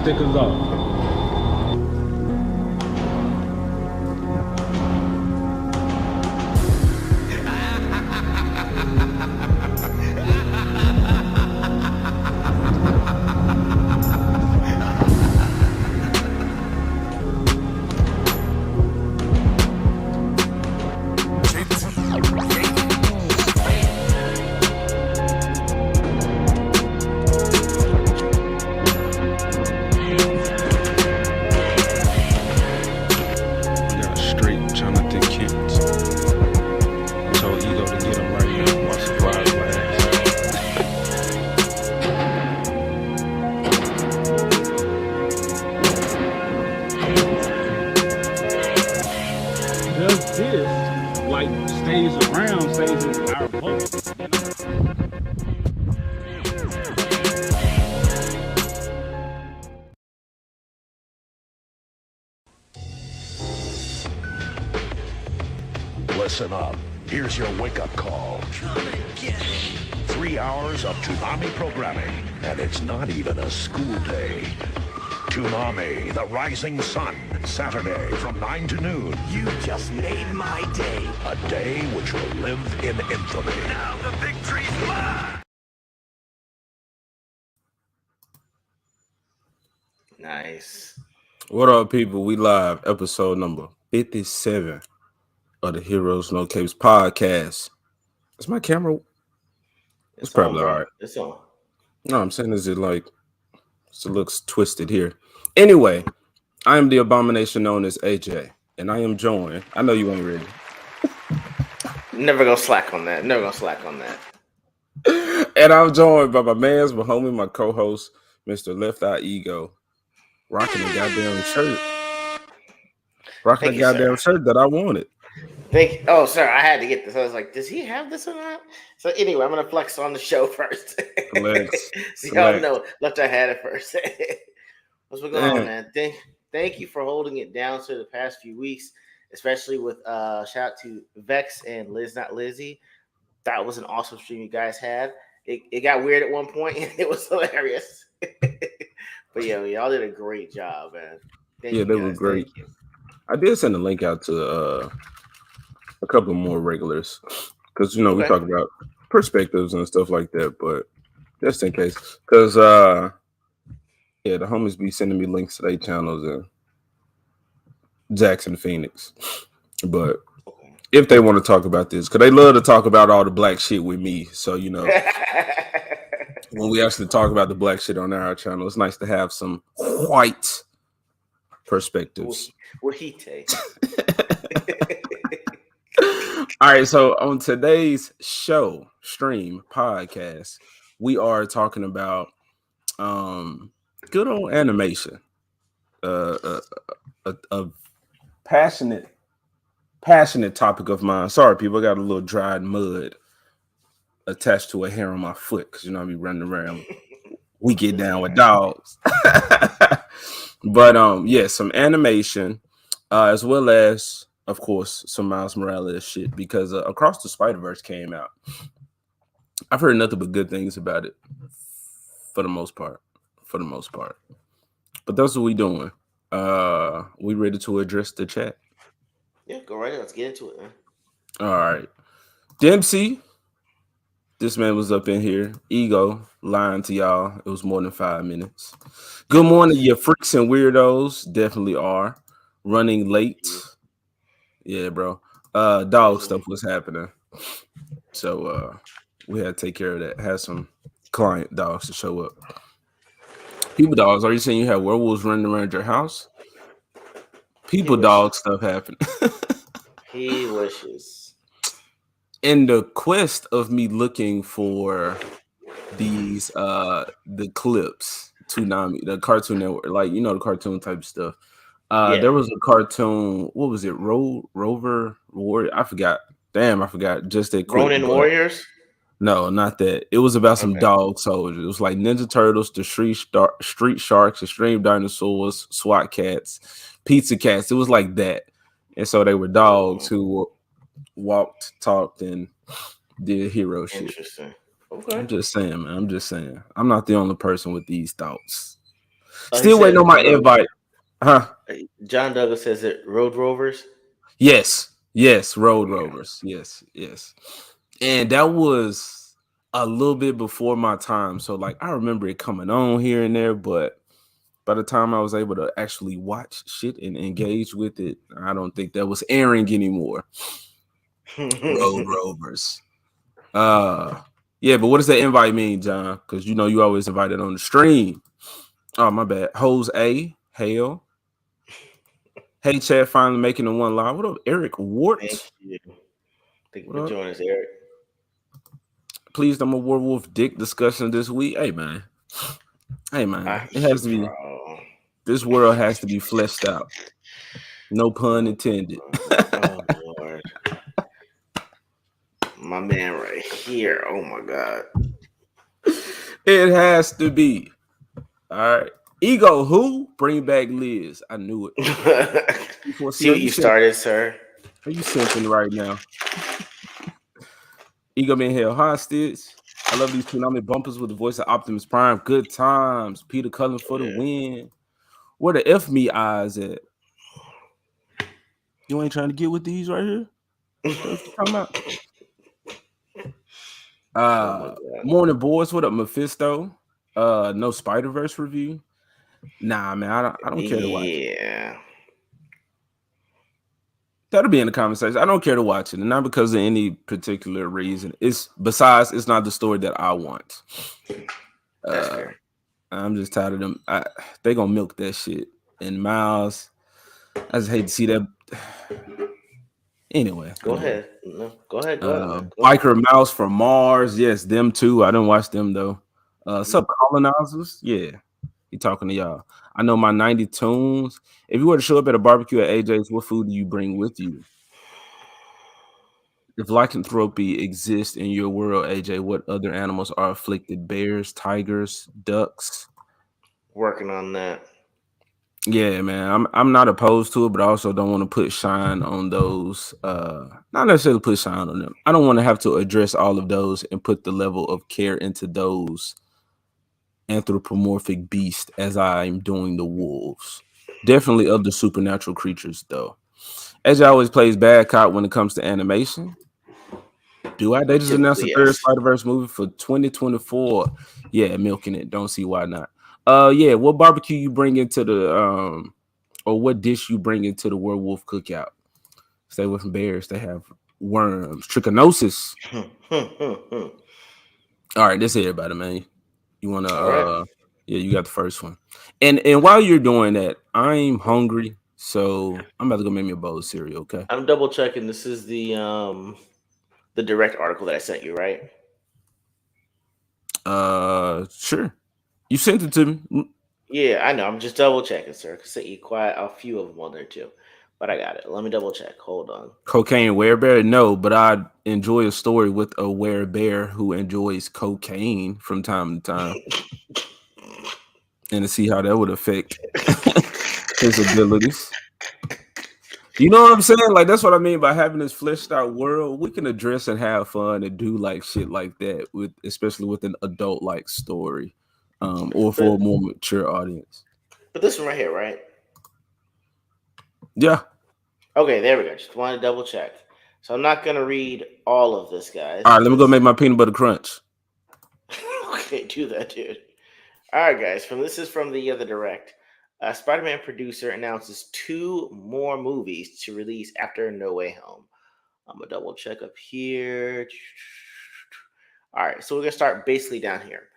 stickers off. Listen up. Here's your wake-up call. Come and get it. 3 hours of Toonami programming, and it's not even a school day. Toonami, the Rising Sun, Saturday from 9 to noon. You just made my day. A day which will live in infamy. Now the victory's mine. Nice. What up, people? We live, episode number 57 of the Heroes No Capes podcast. Is my camera? It's probably all right. It's on. No, I'm saying is it like it looks twisted here. Anyway, I am the abomination known as AJ, and I am joined. I know you ain't ready. Never gonna slack on that. And I'm joined by my homie, my co-host, Mr. Left Eye Ego, rocking the goddamn shirt. Shirt that I wanted. Oh, sir, I had to get this. I was like, does he have this or not? So anyway, I'm gonna flex on the show first. Flex. So y'all know Left Eye had it first. What's going on, man? Thank you for holding it down for the past few weeks, especially with shout out to Vex and Liz Not Lizzie. That was an awesome stream you guys had. It got weird at one point and it was hilarious. But yeah, y'all did a great job, man. They were great. I did send a link out to a couple more regulars because we talk about perspectives and stuff like that, but just in case, because the homies be sending me links to their channels and Jackson Phoenix, but if they want to talk about this, because they love to talk about all the black shit with me, so when we actually talk about the black shit on our channel, it's nice to have some white perspectives. What he takes. All right, so on today's stream podcast, we are talking about good old animation. A passionate topic of mine. Sorry, people, I got a little dried mud attached to a hair on my foot because I be running around. We get down with dogs. But some animation, as well as, of course, some Miles Morales shit, because Across the Spider-Verse came out. I've heard nothing but good things about it, for the most part. But that's what we doing. We ready to address the chat? Yeah, go right ahead. Let's get into it, man. All right. Dempsey, this man was up in here. Ego, lying to y'all. It was more than 5 minutes. Good morning, you freaks and weirdos. Definitely are. Running late. Yeah, bro. Dog stuff was happening. So we had to take care of that. Had some client dogs to show up. People dogs, are you saying you have werewolves running around your house? People dog stuff happened. He wishes. In the quest of me looking for these the clips, Toonami, the Cartoon Network, like the cartoon type stuff. There was a cartoon. What was it? Rover Warrior. I forgot. Damn, I forgot. Just that quick. Ronin Warriors. No, not that. It was about some dog soldiers. It was like Ninja Turtles, the Street Sharks, Extreme Dinosaurs, SWAT Cats, Pizza Cats. It was like that. And so they were dogs who walked, talked, and did hero shit. Interesting. Okay. I'm just saying, man. I'm not the only person with these thoughts. Oh, he Still waiting on said my Road. invite. Huh? John Douglas says it. Road Rovers. Yes. Yes. Road Rovers. Yes. Yes. And that was a little bit before my time. So like I remember it coming on here and there, but by the time I was able to actually watch shit and engage with it, I don't think that was airing anymore. Road Rovers. Yeah, but what does that invite mean, John? Because you know you always invited on the stream. Oh, my bad. Hose A, Hale. Hey, Chad, finally making the one live. What up, Eric Thank Wart? you. Thank you What for up? joining us, Eric. Please, I'm a werewolf dick discussion this week. Hey, man. Hey, man. It has to be, Bro. this world has to be fleshed out. No pun Oh, intended. oh Lord. My man right here. Oh my God. It has to be. All right. Ego, who? Bring back Liz. I knew it. See C4C, what you started, sir. are you simping right now? Ego being held hostage. I love these Toonami bumpers with the voice of Optimus Prime. Good times. Peter Cullen for the Yeah. win. Where the F me eyes at? You ain't trying to get with these right here? That's what you talking about? Oh my God. Morning boys. What up, Mephisto? No Spider-Verse review. Nah, man, I don't care to watch it. Yeah. That'll be in the conversation. I don't care to watch it, and not because of any particular reason. It's besides, it's not the story that I want. That's Uh, fair. I'm just tired of them. They gonna milk that shit. And Miles, I just hate to see that. Anyway. Go ahead. No, go ahead. Go ahead, man. Go ahead. Biker Mouse from Mars. Yes, them too. I didn't watch them though. Sub colonizers. Yeah, he talking to y'all. I know my 90 tunes. If you were to show up at a barbecue at AJ's, what food do you bring with you? If lycanthropy exists in your world, AJ, what other animals are afflicted? Bears, tigers, ducks. Working on that. Yeah, man. I'm not opposed to it, but I also don't want to put shine on those. Not necessarily put shine on them. I don't want to have to address all of those and put the level of care into those anthropomorphic beasts as I'm doing the wolves. Definitely other supernatural creatures, though. AJ always plays bad cop when it comes to animation. Do I? They just announced the Typically, third yes. Spider-Verse movie for 2024. Yeah, milking it. Don't see why not. Yeah, what barbecue you bring into the or what dish you bring into the werewolf cookout? Stay away from bears. They have worms, trichinosis. All right, that's everybody, man. You wanna All right. yeah, you got the first one. And while you're doing that, I'm hungry, so I'm about to go make me a bowl of cereal, okay? I'm double checking. This is the direct article that I sent you, right? Sure. You sent it to me. Yeah, I know. I'm just double checking, sir. I sent you quite a few of them on there too, but I got it. Let me double check. Hold on. Cocaine werebear? No, but I enjoy a story with a werebear who enjoys cocaine from time to time, and to see how that would affect his abilities. You know what I'm saying? Like that's what I mean by having this fleshed out world. We can address and have fun and do like shit like that with, especially with an adult like story, or for a but more mature audience. but this one right here, right? Yeah. Okay, there we go. Just want to double check. So I'm not gonna read all of this, All guys, right. Let me go because make my peanut butter crunch. okay, do that, dude. All right, guys. This is from the direct. Spider-Man producer announces two more movies to release after No Way Home. I'm gonna double check up here. All right, so we're gonna start basically down here.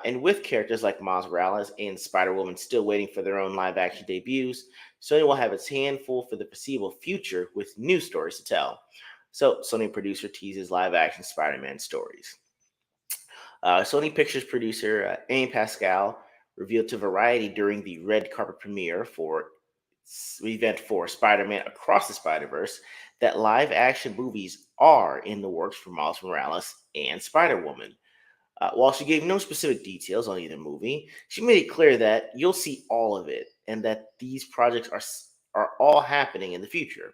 And with characters like Miles Morales and Spider Woman still waiting for their own live action debuts, Sony will have its handful for the foreseeable future with new stories to tell. So, Sony producer teases live action Spider Man stories. Sony Pictures producer Amy Pascal revealed to Variety during the red carpet premiere for event for Spider-Man Across the Spider-Verse that live-action movies are in the works for Miles Morales and Spider-Woman. While she gave no specific details on either movie, she made it clear that you'll see all of it and that these projects are all happening in the future.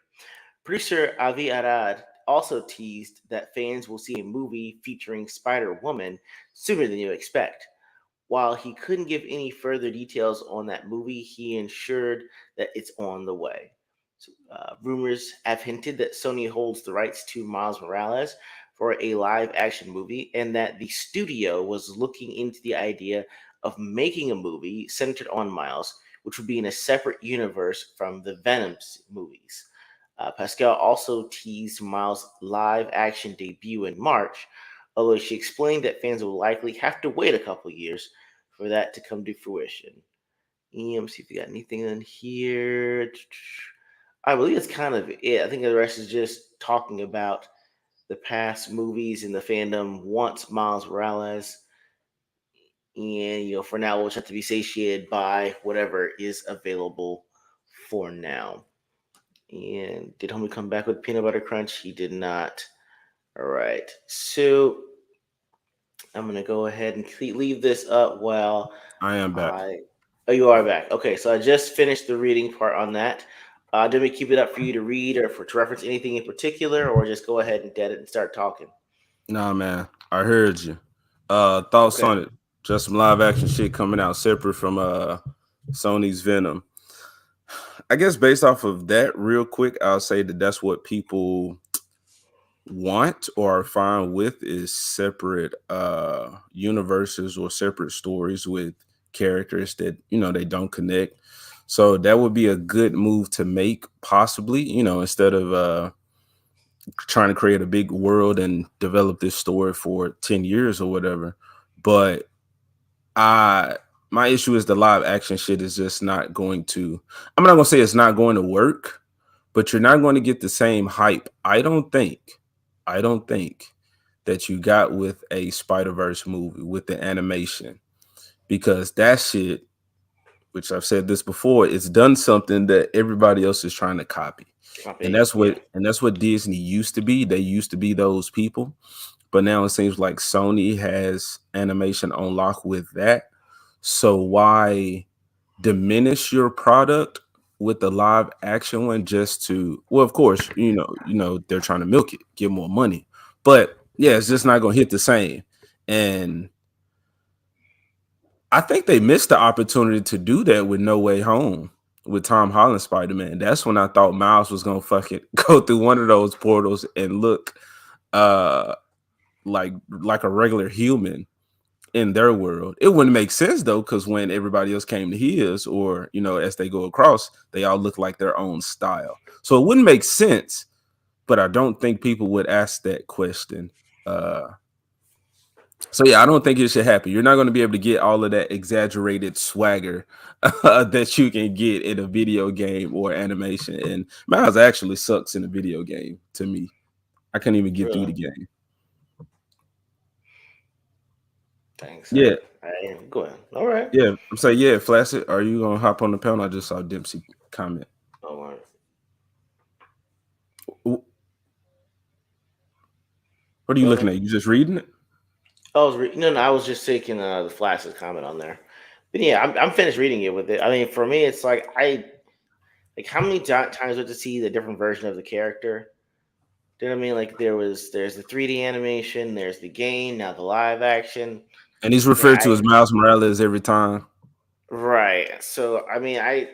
Producer Avi Arad also teased that fans will see a movie featuring Spider Woman sooner than you expect. while he couldn't give any further details on that movie, he ensured that it's on the way. So, rumors have hinted that Sony holds the rights to Miles Morales for a live action movie, and that the studio was looking into the idea of making a movie centered on Miles, which would be in a separate universe from the Venom movies. Pascal also teased Miles' live action debut in March, although she explained that fans will likely have to wait a couple years for that to come to fruition. See if we got anything in here. I believe it's kind of it. I think the rest is just talking about the past movies and the fandom wants Miles Morales. And for now we'll just have to be satiated by whatever is available for now. And did homie come back with peanut butter crunch? He did not. All right. So I'm gonna go ahead and leave this up while I am back. I. Oh, you are back. Okay, so I just finished the reading part on that. Did we keep it up for you to read or to reference anything in particular, or just go ahead and dead it and start talking? Nah, man, I heard you. Thoughts Okay. on it? Just some live action shit coming out separate from Sony's Venom. I guess based off of that, real quick, I'll say that that's what people want or are fine with is separate universes or separate stories with characters that they don't connect. So that would be a good move to make, possibly, instead of trying to create a big world and develop this story for 10 years or whatever. But I my issue is the live action shit is just not going to, I'm not gonna say it's not going to work, but you're not going to get the same hype. I don't think that you got with a Spider-Verse movie with the animation, because that shit, which I've said this before, it's done something that everybody else is trying to copy. And Copy. that's Yeah. what Disney used to be. They used to be those people. But now it seems like Sony has animation on lock with that. So why diminish your product with the live action one just to, well, of course, they're trying to milk it, get more money. But yeah, it's just not gonna hit the same. And I think they missed the opportunity to do that with No Way Home with Tom Holland Spider-Man. That's when I thought Miles was gonna fucking go through one of those portals and look uh like a regular human in their world. It wouldn't make sense though, because when everybody else came to his, or as they go across, they all look like their own style. So it wouldn't make sense, but I don't think people would ask that question. So yeah, I don't think it should happen. You're not going to be able to get all of that exaggerated swagger that you can get in a video game or animation. And Miles actually sucks in a video game to me. I can't even get through Really. the game. Thanks. Yeah, I am going. All right. yeah. I'm saying, yeah, Flaccid, are you gonna hop on the panel? I just saw Dempsey comment. All right. Wh- What are you Go looking ahead. at? You just reading it? No, I was just taking the Flash's comment on there. But yeah, I'm finished reading it with it. I mean, for me, it's like how many times we have to see the different version of the character? Do you know what I mean? Like there's the 3D animation, there's the game, now the live action. And he's Man, referred to as Miles Morales every time. right. So I mean,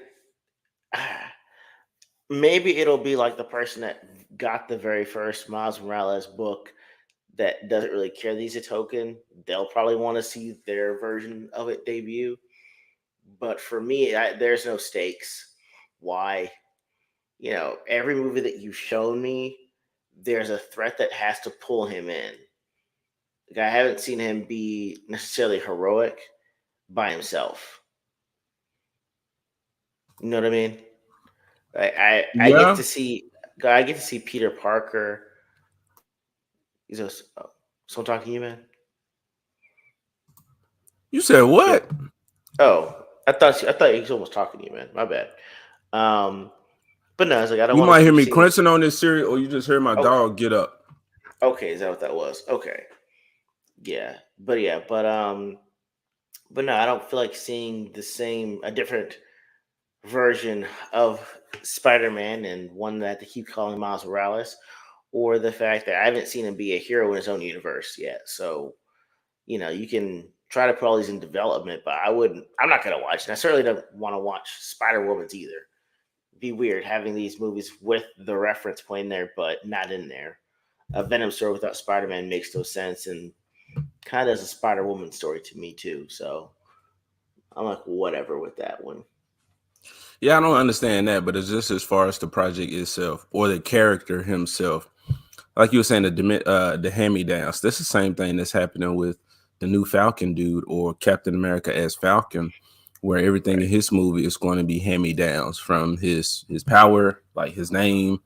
maybe it'll be like the person that got the very first Miles Morales book that doesn't really care that he's a token. They'll probably want to see their version of it debut. But for me, there's no stakes. Why? Every movie that you've shown me, there's a threat that has to pull him in. Like, I haven't seen him be necessarily heroic by himself. You know what I mean? I get Yeah. to see I get to see Peter Parker. He's just so I'm talking to you, man. You said Yeah. what? Oh, I thought he was almost talking to you, man. My bad. Um, but no, it's like I don't You want to might hear keep me seeing. crunching on this cereal, or you just heard my Okay, dog get up. okay, is that what that was? Okay, yeah, but no, I don't feel like seeing a different version of Spider-Man, and one that they keep calling Miles Morales, or the fact that I haven't seen him be a hero in his own universe yet. So you can try to put all these in development, but I wouldn't. I'm not gonna watch, and I certainly don't want to watch Spider Woman's either. It'd be weird having these movies with the reference point there, but not in there. A Venom story without Spider Man makes no sense, and kind of as a Spider Woman story to me too. So I'm like, whatever with that one. Yeah, I don't understand that, but it's just as far as the project itself or the character himself. Like you were saying, the hand-me-downs. That's the same thing that's happening with the new Falcon dude or Captain America as Falcon, where everything in his movie is going to be hand-me-downs from his power, like his name.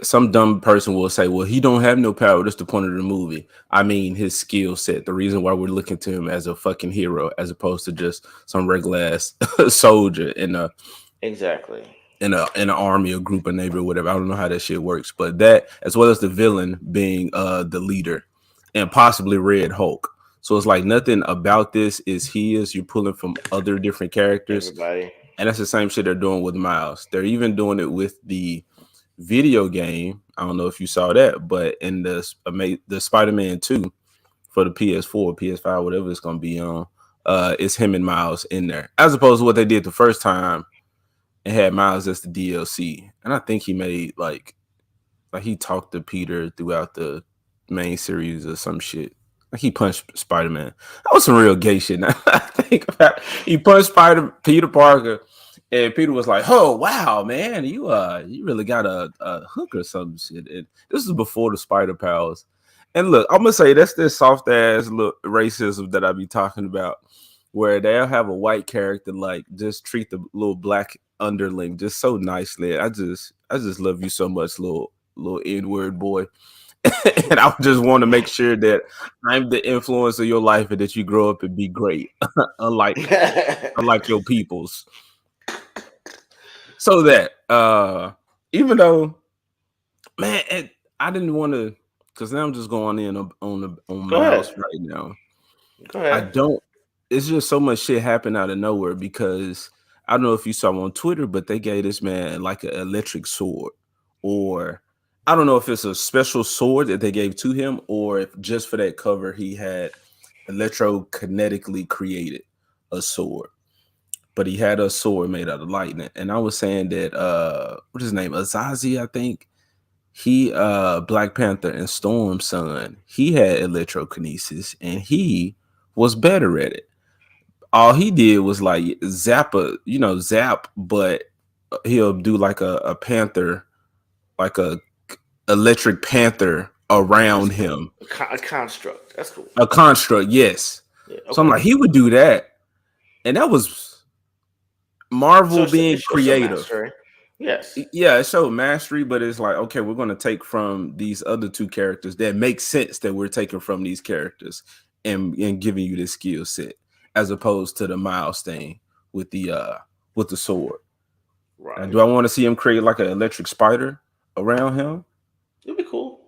Some dumb person will say, well, he don't have no power. That's the point of the movie. I mean, his skill set, the reason why we're looking to him as a fucking hero, as opposed to just some regular ass soldier in a Exactly. in an army or group or navy or whatever. I don't know how that shit works, but that, as well as the villain being the leader and possibly Red Hulk. So it's like nothing about this is his. You're pulling from other different characters, Everybody. and that's the same shit they're doing with Miles. They're even doing it with the video game. I don't know if you saw that, but in the Spider-Man 2 for the PS4, PS5, whatever it's gonna be on, it's him and Miles in there, as opposed to what they did the first time and had Miles as the DLC. And I think he made like he talked to Peter throughout the main series or some shit. Like he punched Spider-Man. That was some real gay shit. Now I think about it. He punched Peter Parker. And Peter was like, "Oh wow, man, you really got a hook or some shit." And this is before the spider powers. And look, I'm gonna say that's this soft ass look racism that I be talking about, where they'll have a white character like just treat the little black underling just so nicely. I just love you so much, little N-word boy. And I just want to make sure that I'm the influence of your life and that you grow up and be great, unlike your peoples. So that even though, man, I didn't want to, because now I'm just going in on Go Miles ahead. right now. Go I ahead. don't. It's just so much shit happened out of nowhere because I don't know if you saw on Twitter, but they gave this man like an electric sword, or I don't know if it's a special sword that they gave to him, or if just for that cover he had electrokinetically created a sword. But he had a sword made out of lightning. And I was saying that what's his name? Azazi, I think. He Black Panther and Storm's son, he had electrokinesis and he was better at it. All he did was like zap, but he'll do like a panther, like a electric panther That's around cool. him. A construct. That's cool. A construct, yes. Yeah. So I'm Okay. like, he would do that. And that was So Marvel it being shows some creative. mastery. Yes. Yeah, it showed mastery, but it's like, okay, we're going to take from these other two characters that make sense that we're taking from these characters and giving you this skill set, as opposed to the Miles thing with the sword. Now, Right. do I want to see him create like an electric spider around him? It'd be cool.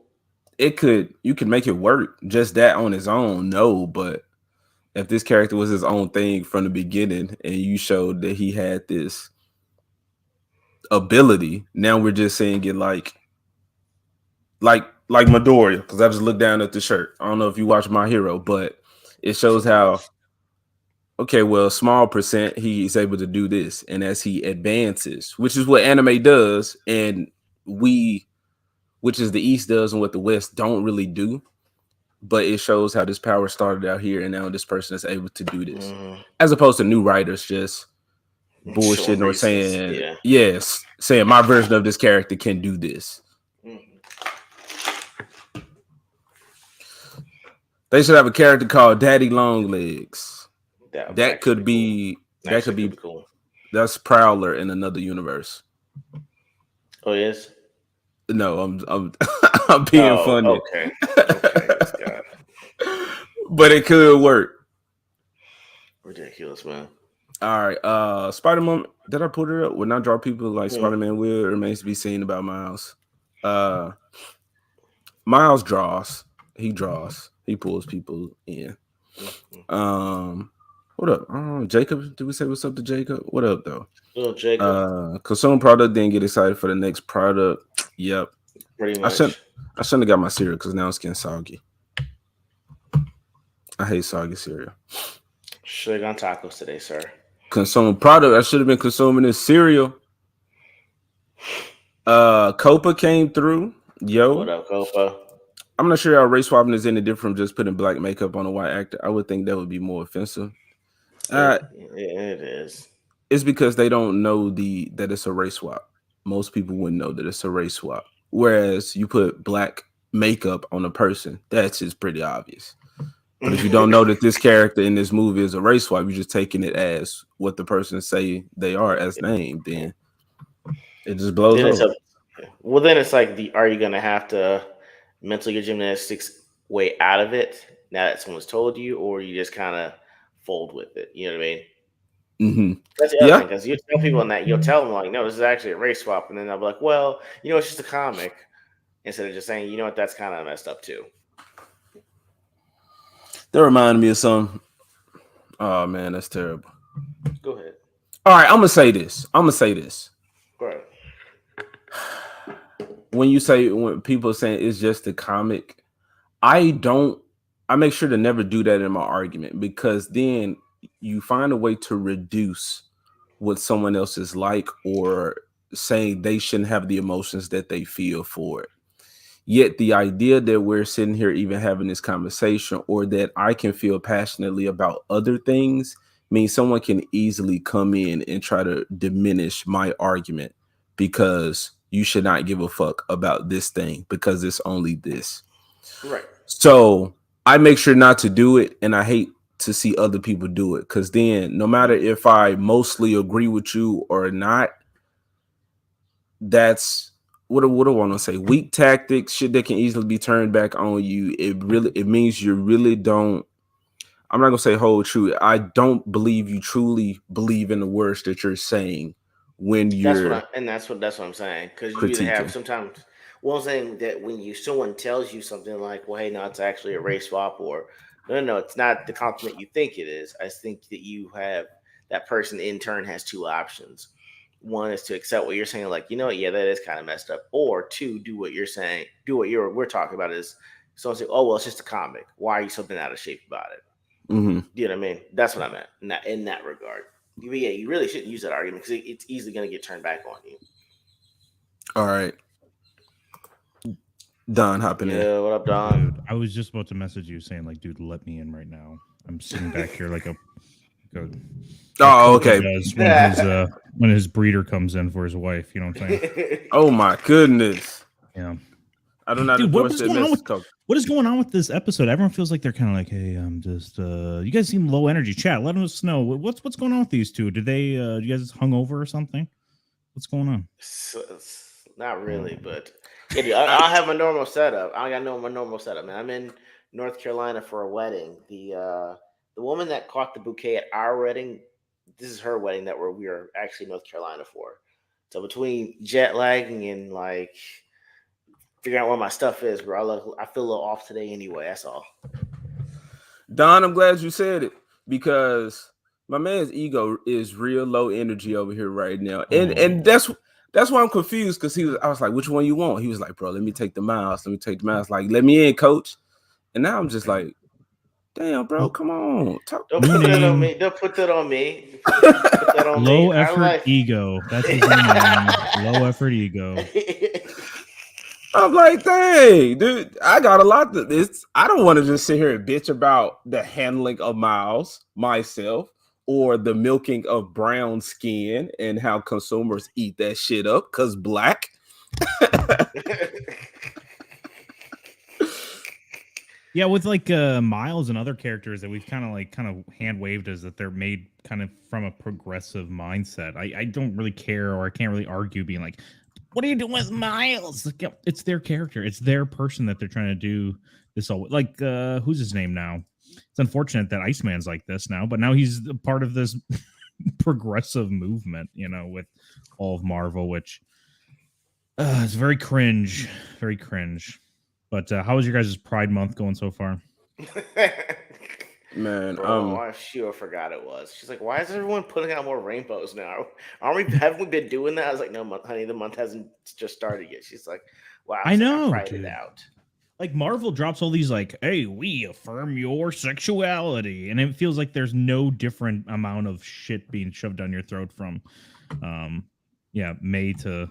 You could make it work. Just that on its own, no, but if this character was his own thing from the beginning and you showed that he had this ability, now we're just saying it like Midoriya, because I just looked down at the shirt. I don't know if you watch My Hero, but it shows how, Sometimes. okay, well, small percent he's able to do this, and as he advances, which is what anime does, and which is the East does, and what the West don't really do. But it shows how this power started out here, and now this person is able to do this, Mm-hmm. as opposed to new writers just Showing bullshitting or races. saying Yeah. yes, saying my version of this character can do this. Mm-hmm. They should have a character called Daddy Longlegs. That would That actually could be cool. be that could Actually, could be be cool. that's Prowler in another universe. Oh yes. No, I'm I'm being Oh, funny. okay. Okay. This guy. But it could work. Ridiculous, man. All right. Spider-Man, did I put it up? When I draw people like Hmm. Spider-Man will, it remains to be seen about Miles. Uh Miles draws. He draws. He pulls people in. Mm-hmm. What up? Jacob, did we say what's up to Jacob? What up though? Little Jacob. Consumer product, didn't get excited for the next product. Yep. Pretty I shouldn't much. I shouldn't have got my cereal because now it's getting soggy. I hate soggy cereal. Should have gone tacos today, sir. Consume product. I should have been consuming this cereal. Copa came through. What Yo, up, Copa? I'm not sure how race swapping is any different from just putting black makeup on a white actor. I would think that would be more offensive. Uh, It is. it's because they don't know that it's a race swap. Most people wouldn't know that it's a race swap. Whereas you put black makeup on a person, that's just pretty obvious. But if you don't know that this character in this movie is a race swap, you're just taking it as what the person say they are as named, then it just blows Then it's over. a well. Then it's like are you gonna have to mental your gymnastics way out of it now that someone's told you, or you just kind of fold with it? You know what I mean? Hmm. That's the other Yeah, thing because you tell people in that you'll tell them like, no, this is actually a race swap, and then they'll be like, well, it's just a comic, instead of just saying, you know what, that's kind of messed up too. that reminded me of some. Oh man, that's terrible. Go ahead. All right, I'm gonna say this. Go ahead. When people are saying it's just a comic, I don't. I make sure to never do that in my argument because then you find a way to reduce what someone else is like or saying they shouldn't have the emotions that they feel for it. Yet the idea that we're sitting here even having this conversation or that I can feel passionately about other things means someone can easily come in and try to diminish my argument because you should not give a fuck about this thing because it's only this. Right. So I make sure not to do it, and I hate to see other people do it because then no matter if I mostly agree with you or not, that's what do I want to say? Weak tactics, shit that can easily be turned back on you. It means you really don't. I'm not gonna say hold true. I don't believe you truly believe in the words that you're saying when you're That's what I'm saying. Because you either have critiquing. sometimes, well, I'm saying that when someone tells you something like, well, hey, no, it's actually a race swap, or no, it's not the compliment you think it is. I think that you have that person in turn has two options. One is to accept what you're saying, like, yeah, that is kind of messed up, or two, do what you're saying, do what we're talking about is someone say, oh, well, it's just a comic. Why are you something out of shape about it? Mm-hmm. You know what I mean? That's what I meant in that regard. Yeah, you really shouldn't use that argument because it's easily going to get turned back on you. All right, Don hopping in. Yeah, what up, Don? Dude, I was just about to message you saying, like, dude, let me in right now. I'm sitting back here like a Oh, Kobe okay. does when his breeder comes in for his wife. You know what I'm saying? Oh my goodness. Yeah. I do not Dude, endorse that message. what is going on with this episode? Everyone feels like they're kind of like, hey, I'm just you guys seem low energy. Chat, let us know what's going on with these two. Did they you guys hungover or something? What's going on? Not really, but yeah, dude, I'll have my normal setup. I got my normal setup, man. I'm in North Carolina for a wedding. The woman that caught the bouquet at our wedding, this is her wedding that we are actually in North Carolina for. So between jet lagging and like figuring out where my stuff is, bro, I feel a little off today anyway. That's all. Don, I'm glad you said it because my man's ego is real low energy over here right now, and that's why I'm confused because I was like, which one you want? He was like, bro, let me take the miles. Like, let me in, coach. And now I'm just like, damn, bro, come on. Don't put that on me. Don't put that on me. Put that on Low me. effort ego. That's his name. Low effort ego. I'm like, dang, dude, I got a lot of this. I don't want to just sit here and bitch about the handling of miles myself or the milking of brown skin and how consumers eat that shit up because black. Yeah, with like Miles and other characters that we've kind of hand waved as that they're made kind of from a progressive mindset. I don't really care, or I can't really argue being like, what are you doing with Miles? Like, it's their character, it's their person that they're trying to do this all like. Who's his name now? It's unfortunate that Iceman's like this now, but now he's a part of this progressive movement, with all of Marvel, which it's very cringe, very cringe. But how was your guys' Pride Month going so far? Man, bro, my wife sure forgot it was. She's like, "Why is everyone putting out more rainbows now? Haven't we been doing that?" I was like, "No, honey, the month hasn't just started yet." She's like, "Wow, I know, I cried dude. it out." like Marvel drops all these like, hey, we affirm your sexuality, and it feels like there's no different amount of shit being shoved down your throat from, um, yeah, May to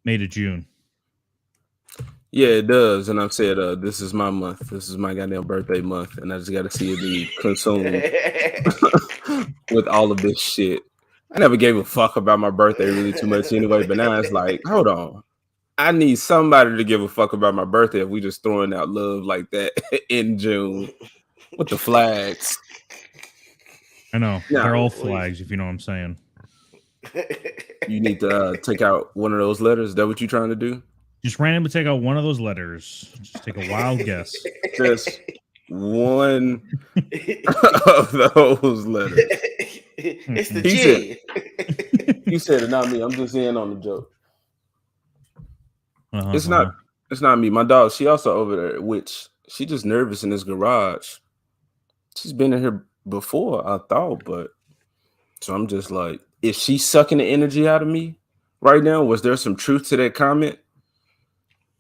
June. Yeah, it does. And I've said, this is my month. This is my goddamn birthday month, and I just got to see it be consumed with all of this shit. I never gave a fuck about my birthday really too much anyway, but now it's like, hold on. I need somebody to give a fuck about my birthday if we just throwing out love like that in June with the flags. I know Now, they're all flags, if you know what I'm saying. you need to take out one of those letters. Is that what you're trying to do? Just randomly take out one of those letters. Just take a wild guess. Just one of those letters. It's the He G. You said it, not me. I'm just in on the joke. It's not me. My dog, she also over there, which she just nervous in this garage. She's been in here before, I thought, but so I'm just like, is she sucking the energy out of me right now? Was there some truth to that comment?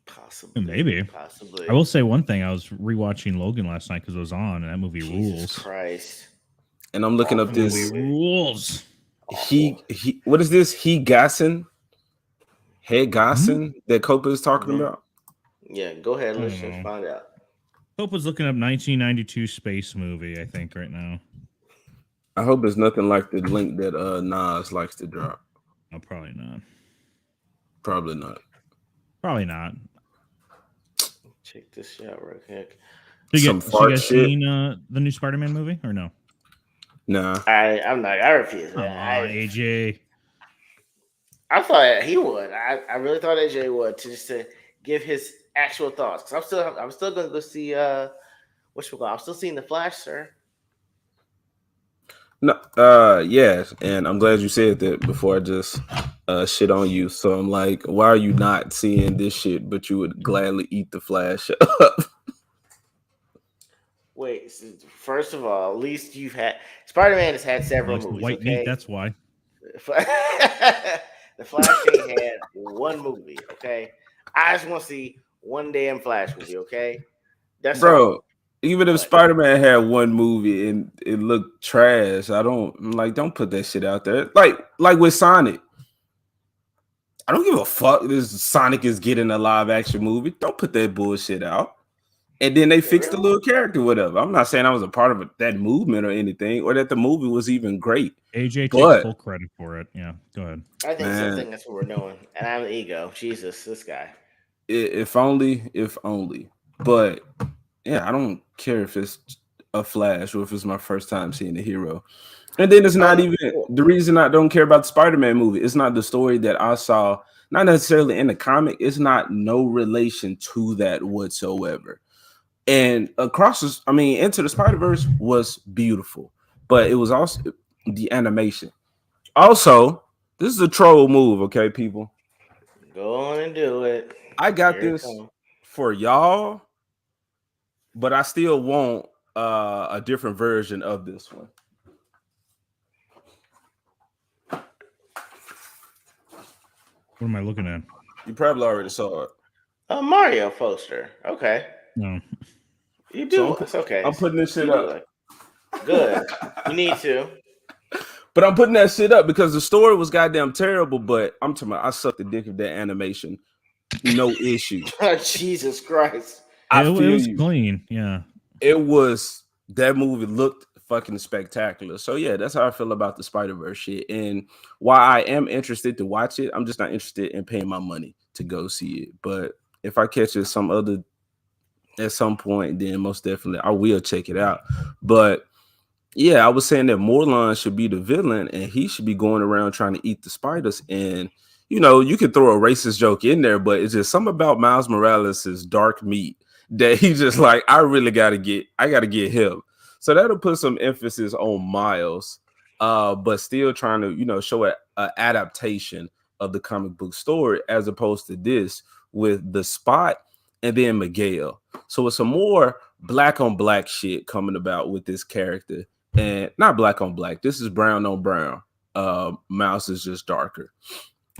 Possibly. Maybe. Possibly. I will say one thing. I was rewatching Logan last night because it was on, and that movie Jesus rules. Christ. And I'm looking up this. Movie rules. He what is this? Head Gossin that Copa is talking about? Yeah, go ahead, let's just find out. Copa's looking up 1992 space movie, I think, right now. I hope it's nothing like the link that Nas likes to drop. No, probably not. Probably not. Probably not. Check this shit out real quick. You guys seen the new Spider-Man movie or no? Nah. I'm not. I refuse. Come on, AJ. I thought he would. I really thought AJ would to give his actual thoughts. Because I'm still gonna go see I'm still seeing The Flash, sir. No, yes, and I'm glad you said that before I just shit on you. So I'm like, why are you not seeing this shit, but you would gladly eat the Flash up? Wait, first of all, at least you've had Spider-Man has had several movies. White meat, that's why. The Flash ain't had one movie, okay? I just want to see one damn Flash movie, okay? That's bro. all. Even if Spider-Man had one movie and it looked trash, don't put that shit out there. Like with Sonic. I don't give a fuck this Sonic is getting a live action movie. Don't put that bullshit out. And then they fixed the little character, whatever. I'm not saying I was a part of that movement or anything, or that the movie was even great. AJ takes full credit for it. Yeah, go ahead. I think that's what we're doing. And I'm an ego. Jesus, this guy. If only. But yeah, I don't care if it's a Flash or if it's my first time seeing the hero. And then it's not even the reason I don't care about the Spider-Man movie. It's not the story that I saw, not necessarily in the comic. It's not no relation to that whatsoever. And Into the Spider-Verse was beautiful, but it was also the animation. Also, this is a troll move, okay, people? Go on and do it. I got this for y'all, but I still want a different version of this one. What am I looking at? You probably already saw it. A Mario poster. Okay. No. You do. It's okay. I'm putting this shit up. Good. You need to. But I'm putting that shit up because the story was goddamn terrible, but I'm talking about I sucked the dick of that animation. No issue. Jesus Christ. It was clean. Yeah. It was, that movie looked fucking spectacular. So yeah, that's how I feel about the Spider-Verse shit. And while I am interested to watch it, I'm just not interested in paying my money to go see it. But if I catch it at some point, then most definitely I will check it out. But yeah, I was saying that Morlun should be the villain and he should be going around trying to eat the spiders. And you could throw a racist joke in there, but it's just something about Miles Morales' dark meat that he's just like, I gotta get him. So that'll put some emphasis on Miles, but still trying to, show an adaptation of the comic book story as opposed to this with the Spot and then Miguel. So it's some more black on black shit coming about with this character. And not black on black. This is brown on brown. Mouse is just darker.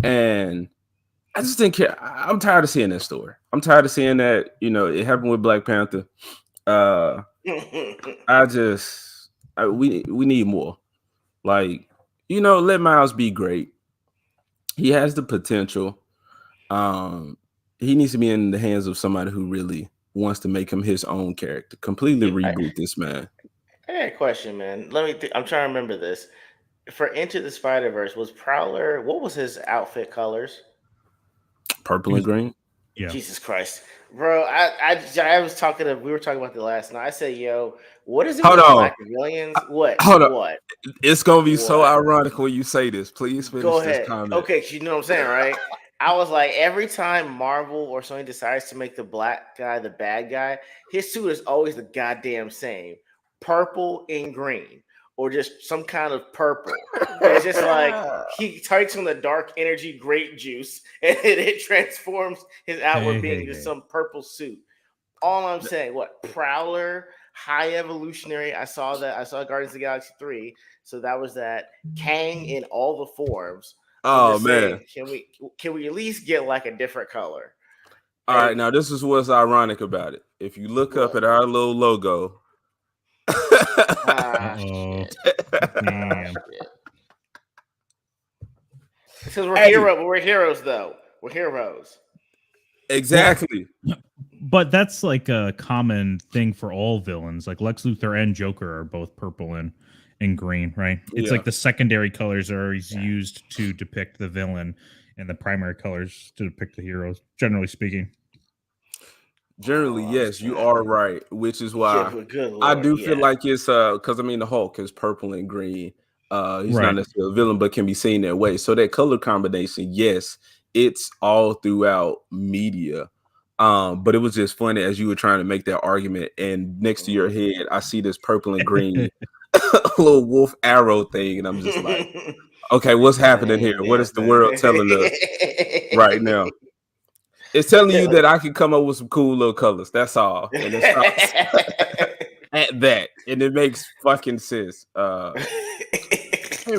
And I just didn't care. I'm tired of seeing that story. I'm tired of seeing that. It happened with Black Panther. Uh, we need more. Like, let Miles be great. He has the potential. He needs to be in the hands of somebody who really wants to make him his own character. Completely reboot this man. I got a question, man. I'm trying to remember this. For Into the Spider-Verse, was Prowler, what was his outfit colors? Purple and green. Yeah. Jesus Christ. Bro, I was we were talking about the last night. I said, yo, what is it Hold with on. black villains? What? Hold on. What? It's gonna be so What? ironic when you say this. Please finish Go this ahead. comment. Okay, you know what I'm saying, right? I was like, every time Marvel or Sony decides to make the black guy the bad guy, his suit is always the goddamn same. Purple and green. Or just some kind of purple. It's just like he takes on the dark energy grape juice and it transforms his outward being into some purple suit. All I'm saying, what Prowler, High Evolutionary. I saw Guardians of the Galaxy 3. So that was that. Kang in all the forms. I'm just saying, can we at least get like a different color? All right, now this is what's ironic about it. If you look up at our little logo. Shit. Damn. Because we're heroes, though. We're heroes. Exactly. But that's like a common thing for all villains. Like Lex Luthor and Joker are both purple and green, right? It's like the secondary colors are used to depict the villain, and the primary colors to depict the heroes. Generally speaking. Generally, yes, you are right, which is why I do feel like it's because the Hulk is purple and green. He's not necessarily a villain, but can be seen that way. So that color combination, yes, it's all throughout media. But it was just funny as you were trying to make that argument, and next to your head, I see this purple and green little wolf arrow thing, and I'm just like, okay, what's happening here? What is the world telling us right now? It's telling you that I can come up with some cool little colors. That's all. And it stops at that. And it makes fucking sense. Hey,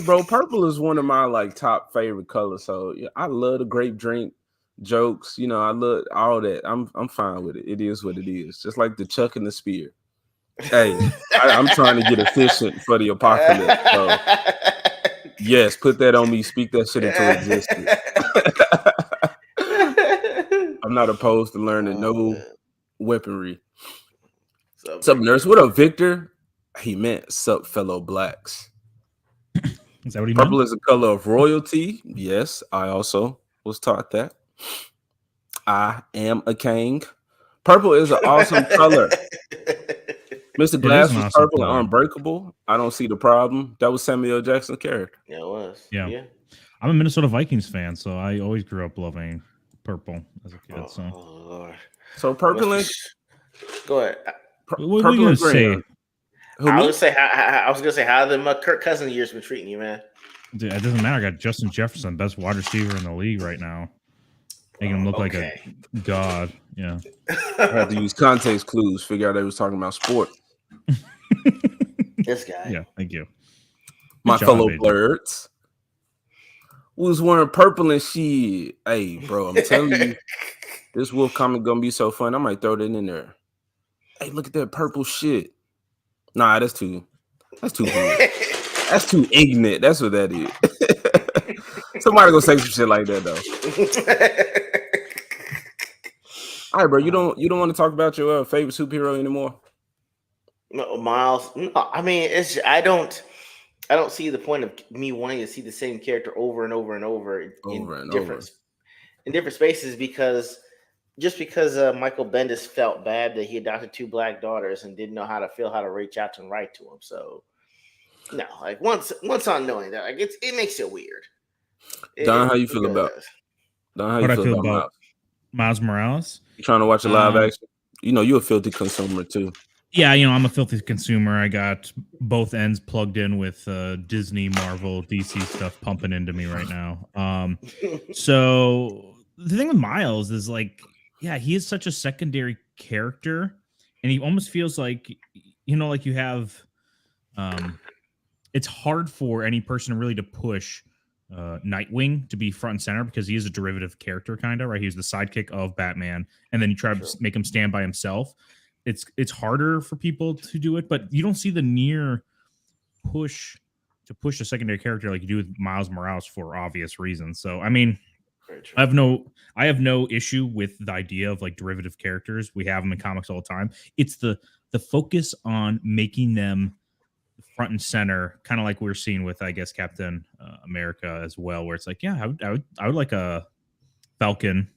bro, purple is one of my like top favorite colors. So I love the grape drink jokes. I love all that. I'm fine with it. It is what it is. Just like the chuck and the spear. Hey, I'm trying to get efficient for the apocalypse. So yes, put that on me. Speak that shit into existence. I'm not opposed to learning no weaponry. Sup, nurse? What up, Victor? He meant sup, fellow blacks. Is that what he meant? Purple meant? is a color of royalty. Yes, I also was taught that. I am a king. Purple is an awesome color. Mr. Glass was awesome purple and unbreakable. I don't see the problem. That was Samuel L. Jackson's character. Yeah, it was. Yeah. I'm a Minnesota Vikings fan, so I always grew up loving purple as a kid. So purple and go ahead. What are you gonna say? I was gonna say how the Kirk Cousins years been treating you, man. Dude, it doesn't matter. I got Justin Jefferson, best wide receiver in the league right now, making him look like a god. Yeah, I had to use context clues. Figure out they was talking about sport. This guy. Yeah, thank you. My fellow birds was wearing purple and shit. Hey, bro, I'm telling you, this wolf comic gonna be so fun. I might throw that in there. Hey, look at that purple shit. Nah, that's too weird. That's too ignorant. That's what that is. Somebody gonna say some shit like that though. All right, bro. You don't want to talk about your favorite superhero anymore? No, Miles. No, I mean, I don't see the point of me wanting to see the same character over and over and over in different spaces because Michael Bendis felt bad that he adopted 2 black daughters and didn't know how to reach out and write to them. So no, like once on knowing that, like it makes it weird. Don, how you feel about Miles Morales? You trying to watch a live action? You're a filthy consumer too. Yeah, I'm a filthy consumer. I got both ends plugged in with Disney, Marvel, DC stuff pumping into me right now. So the thing with Miles is like, yeah, he is such a secondary character, and he almost feels like, like you have, it's hard for any person really to push Nightwing to be front and center because he is a derivative character, kind of, right? He's the sidekick of Batman, and then you try to make him stand by himself. It's harder for people to do it, but you don't see the near push to push a secondary character like you do with Miles Morales for obvious reasons. So I mean, I have no issue with the idea of like derivative characters. We have them in comics all the time. It's the focus on making them front and center, kind of like we're seeing with, I guess, Captain America as well, where it's like, yeah, I would like a Falcon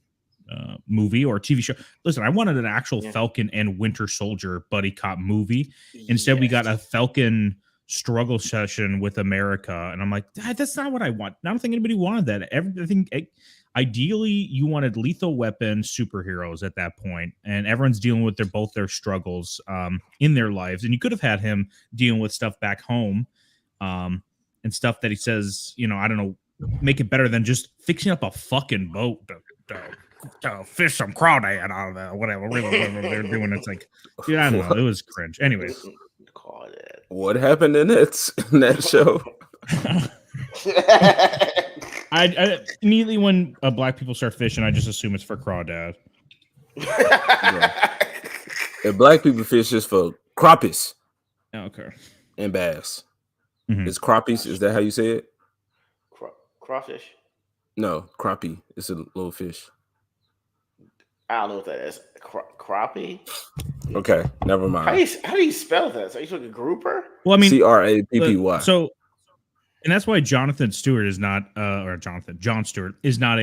movie or a TV show. Listen, I wanted an actual Falcon and Winter Soldier buddy cop movie. Instead, we got a Falcon struggle session with America, and I'm like, that's not what I want. I don't think anybody wanted that. Everything. Ideally, you wanted lethal weapon superheroes at that point, and everyone's dealing with their struggles in their lives, and you could have had him dealing with stuff back home, and stuff that he says, I don't know, make it better than just fixing up a fucking boat to fish some crawdad out of there, whatever they're doing. It's like, dude, I don't know, it was cringe. Anyways, what happened in that show? I immediately when black people start fishing, I just assume it's for crawdad. If black people fish, just for crappies. Okay. And bass. Mm-hmm. It's crappies. Is that how you say it? Crawfish? No, crappie. It's a little fish. I don't know what that is. Crappie? Okay, never mind. How do you spell that? Are you talking grouper? Well, I mean, CRAPPY. So, and that's why Jonathan Stewart is not, John Stewart is not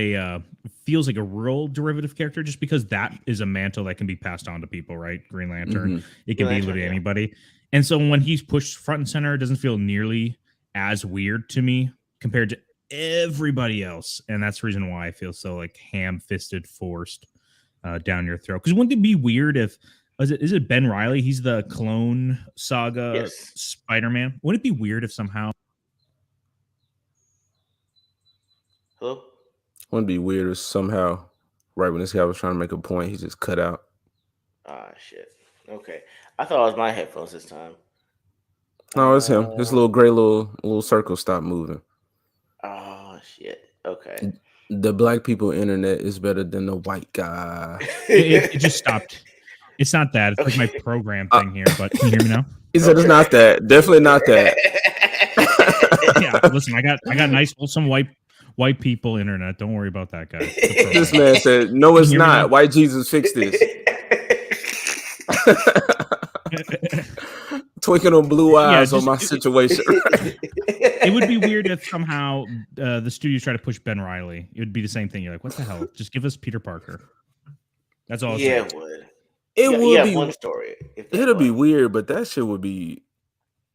feels like a real derivative character, just because that is a mantle that can be passed on to people, right? Green Lantern. Mm-hmm. It can be literally anybody. And so when he's pushed front and center, it doesn't feel nearly as weird to me compared to everybody else. And that's the reason why I feel so like ham-fisted forced down your throat. Because wouldn't it be weird if, is it Ben Reilly? He's the Clone Saga Spider-Man. Wouldn't it be weird if somehow... Hello? Wouldn't it be weird if somehow, right when this guy was trying to make a point, he just cut out? Ah, shit. Okay. I thought it was my headphones this time. No, it's him. His little gray little circle stopped moving. Oh, shit. Okay. The black people internet is better than the white guy. It just stopped. It's not that. It's like my program thing here, but can you hear me now? He said it's not that. Definitely not that. Yeah, listen, I got nice, wholesome white people internet. Don't worry about that, guys. This man said, no, it's not. White Jesus fixed this. Twinkling on blue eyes on my situation. It would be weird if somehow the studios try to push Ben Reilly. It would be the same thing. You're like, what the hell? Just give us Peter Parker. That's all. Yeah, it would. It would be one story. It'll be weird, but that shit would be.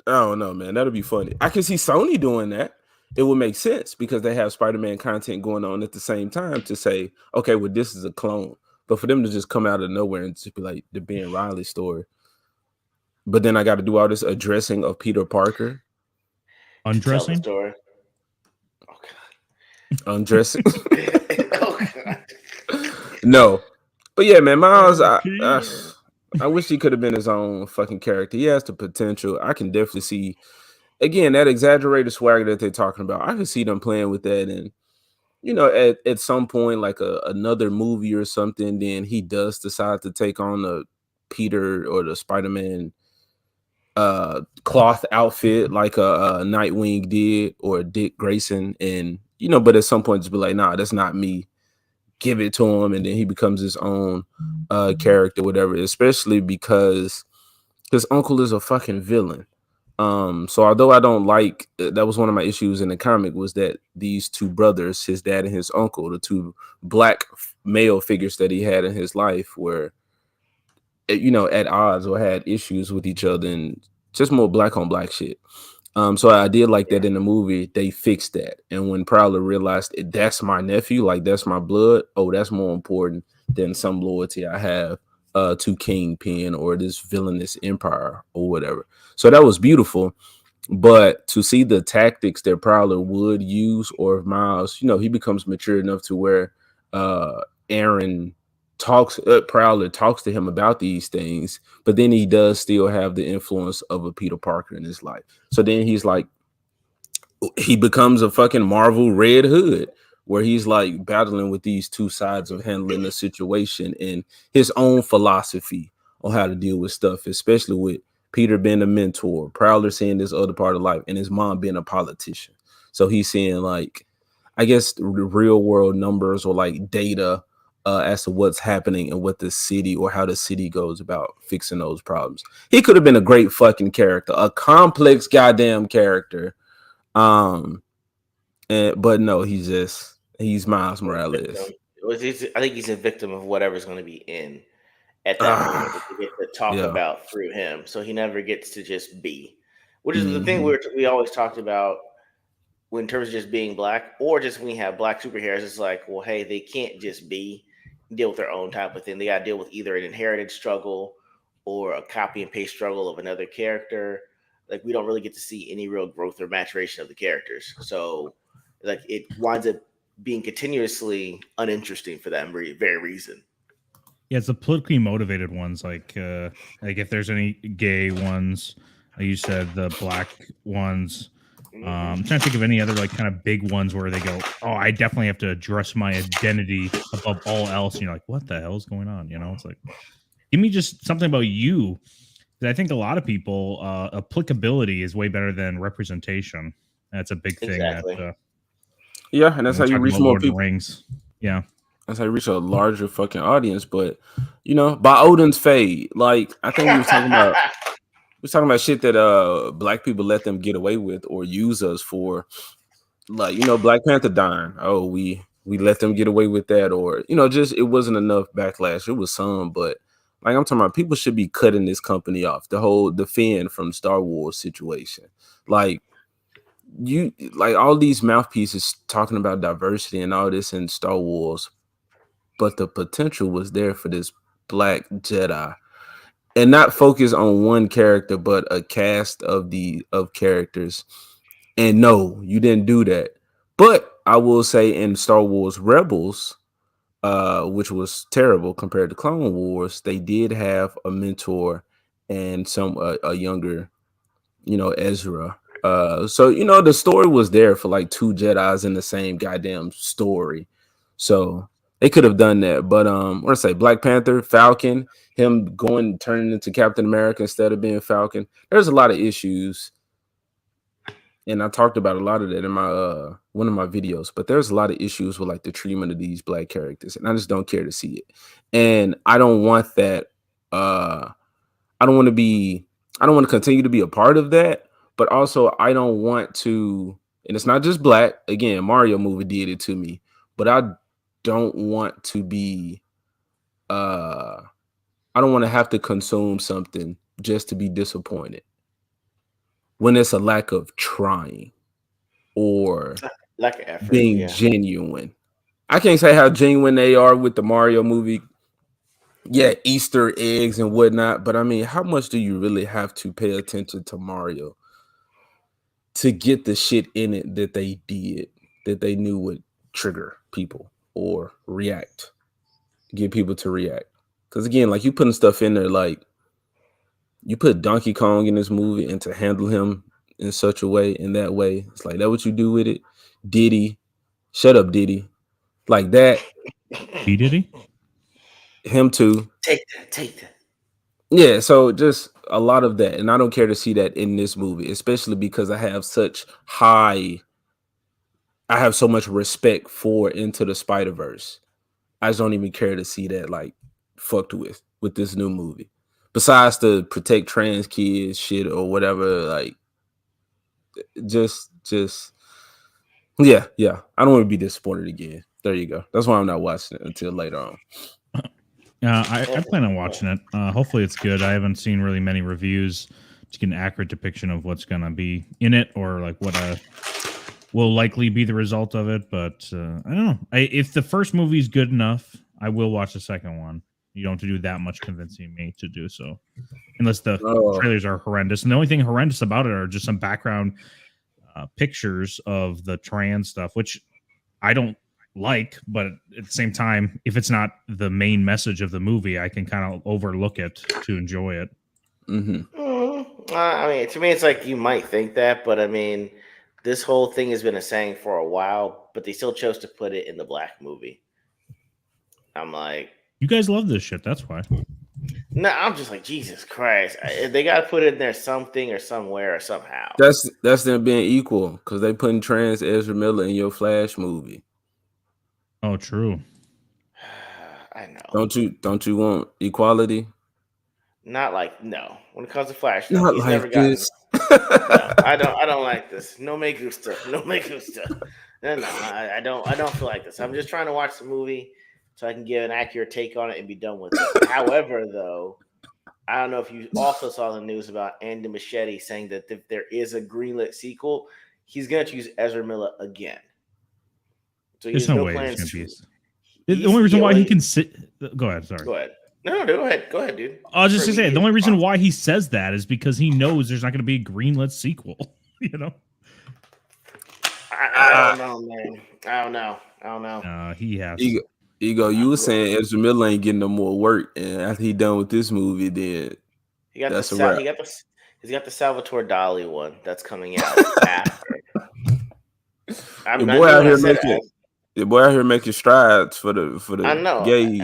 I don't know, man. That'll be funny. I can see Sony doing that. It would make sense because they have Spider-Man content going on at the same time to say, okay, well, this is a clone. But for them to just come out of nowhere and just be like the Ben Reilly story. But then I got to do all this addressing of Peter Parker. Undressing? Story. Oh, God. Undressing? Oh, God. No. But yeah, man, Miles, I wish he could have been his own fucking character. He has the potential. I can definitely see, again, that exaggerated swagger that they're talking about. I can see them playing with that. And, at some point, like another movie or something, then he does decide to take on the Peter or the Spider-Man cloth outfit like a Nightwing did or Dick Grayson. And, but at some point just be like, nah, that's not me. Give it to him, and then he becomes his own character, whatever, especially because his uncle is a fucking villain. So although I don't like, that was one of my issues in the comic, was that these two brothers, his dad and his uncle, the two black male figures that he had in his life, were at odds or had issues with each other, and just more black on black shit. So I did like that in the movie. They fixed that. And when Prowler realized that's my nephew, like that's my blood, that's more important than some loyalty I have to Kingpin or this villainous empire or whatever. So that was beautiful. But to see the tactics that Prowler would use, or if Miles, he becomes mature enough to where Aaron Prowler talks to him about these things, but then he does still have the influence of a Peter Parker in his life. So then he's like, he becomes a fucking Marvel Red Hood, where he's like battling with these two sides of handling the situation and his own philosophy on how to deal with stuff, especially with Peter being a mentor, Prowler seeing this other part of life, and his mom being a politician. So he's seeing like, I guess, the real world numbers or like data as to what's happening and what the city or how the city goes about fixing those problems. He could have been a great fucking character, a complex goddamn character. But no, he's Miles Victim. Morales. I think he's a victim of whatever's going to be in at that moment that Ah, they get to talk yeah. about through him. So he never gets to just be, which is the thing Hmm. we always talked about when in terms of just being black, or just when we have black superheroes. It's like, well, hey, they can't just be deal with their own type of thing. They got to deal with either an inherited struggle or a copy and paste struggle of another character. Like we don't really get to see any real growth or maturation of the characters. So like it winds up being continuously uninteresting for that very reason. Yeah, it's the politically motivated ones, like if there's any gay ones, you said the black ones. Hmm. I'm trying to think of any other like kind of big ones where they go, "Oh, I definitely have to address my identity above all else." And you're like, "What the hell is going on?" You know, it's like, give me just something about you. 'Cause I think a lot of people, applicability is way better than representation. That's a big thing that Exactly. Yeah, and when that's we're how you talking reach about more Lord of the people. Rings. Yeah. That's how you reach a larger fucking audience. But by Odin's fade, like I think we was talking about shit that black people let them get away with or use us for, like Black Panther dying. Oh, we let them get away with that, or just it wasn't enough backlash. It was some, but like I'm talking about, people should be cutting this company off. The Finn from Star Wars situation, like like all these mouthpieces talking about diversity and all this in Star Wars, but the potential was there for this Black Jedi, and not focus on one character, but a cast of characters. And no, you didn't do that. But I will say in Star Wars Rebels, which was terrible compared to Clone Wars, they did have a mentor and some a younger, Ezra. So the story was there for like two Jedi's in the same goddamn story. So they could have done that. But what I say, Black Panther, Falcon, him going turning into Captain America instead of being Falcon. There's a lot of issues, and I talked about a lot of that in my one of my videos. But there's a lot of issues with like the treatment of these black characters, and I just don't care to see it. And I don't want that. I don't want to be. I don't want to continue to be a part of that. But also, I don't want to. And it's not just black. Again, Mario movie did it to me. But I don't want to be. Uh, I don't want to have to consume something just to be disappointed when it's a lack of trying or Like an effort, being yeah. genuine. I can't say how genuine they are with the Mario movie. Yeah, Easter eggs and whatnot, but I mean, how much do you really have to pay attention to Mario to get the shit in it that they did, that they knew would trigger people or get people to react? Because again, like you putting stuff in there, like you put Donkey Kong in this movie, and to handle him in such a way, in that way, it's like that what you do with it. Diddy, shut up, Diddy, like that. P Diddy. Him too. Take that. Yeah, so just a lot of that, and I don't care to see that in this movie, especially because I have so much respect for Into the Spider Verse. I just don't even care to see that like fucked with this new movie. Besides the protect trans kids shit or whatever, like just yeah. I don't want to be disappointed again. There you go. That's why I'm not watching it until later on. I plan on watching it. Hopefully, it's good. I haven't seen really many reviews to get an accurate depiction of what's gonna be in it or like what will likely be the result of it. But I don't know. If the first movie's good enough, I will watch the second one. You don't have to do that much convincing me to do so, unless the Oh, trailers are horrendous. And the only thing horrendous about it are just some background pictures of the trans stuff, which I don't like, but at the same time, if it's not the main message of the movie, I can kind of overlook it to enjoy it. mm-hmm. I mean, to me, it's like you might think that, but I mean, this whole thing has been a saying for a while, but they still chose to put it in the Black movie. I'm like, You guys love this shit. That's why. no, I'm just like, Jesus Christ. They got to put it in there something or somewhere or somehow. That's them being equal because they putting trans Ezra Miller in your Flash movie. Oh, true. I know. Don't you want equality? Not like no. When it comes to Flash, no. Not He's never like gotten. this. No, I don't. I don't like this. No me gusta. No me gusta. No. I don't. I don't feel like this. I'm just trying to watch the movie so I can give an accurate take on it and be done with it. However, though, I don't know if you also saw the news about Andy Machete saying that if there is a greenlit sequel, he's going to choose Ezra Miller again. So he There's has no no way there's plans gonna be. to. The only reason why well, he can sit. Go ahead. Sorry. Go ahead. No, go ahead. Go ahead, dude. I was just gonna say the only reason Awesome. why he says that is because he knows there's not gonna be a greenlit sequel. You know. I don't know, man. I don't know. He has. Ego, you were saying Ezra Miller ain't getting no more work, and after he done with this movie, then He got that's a the wrap. he's got the Salvatore Dali one that's coming out after. Your boy out here making strides for the I know, gays.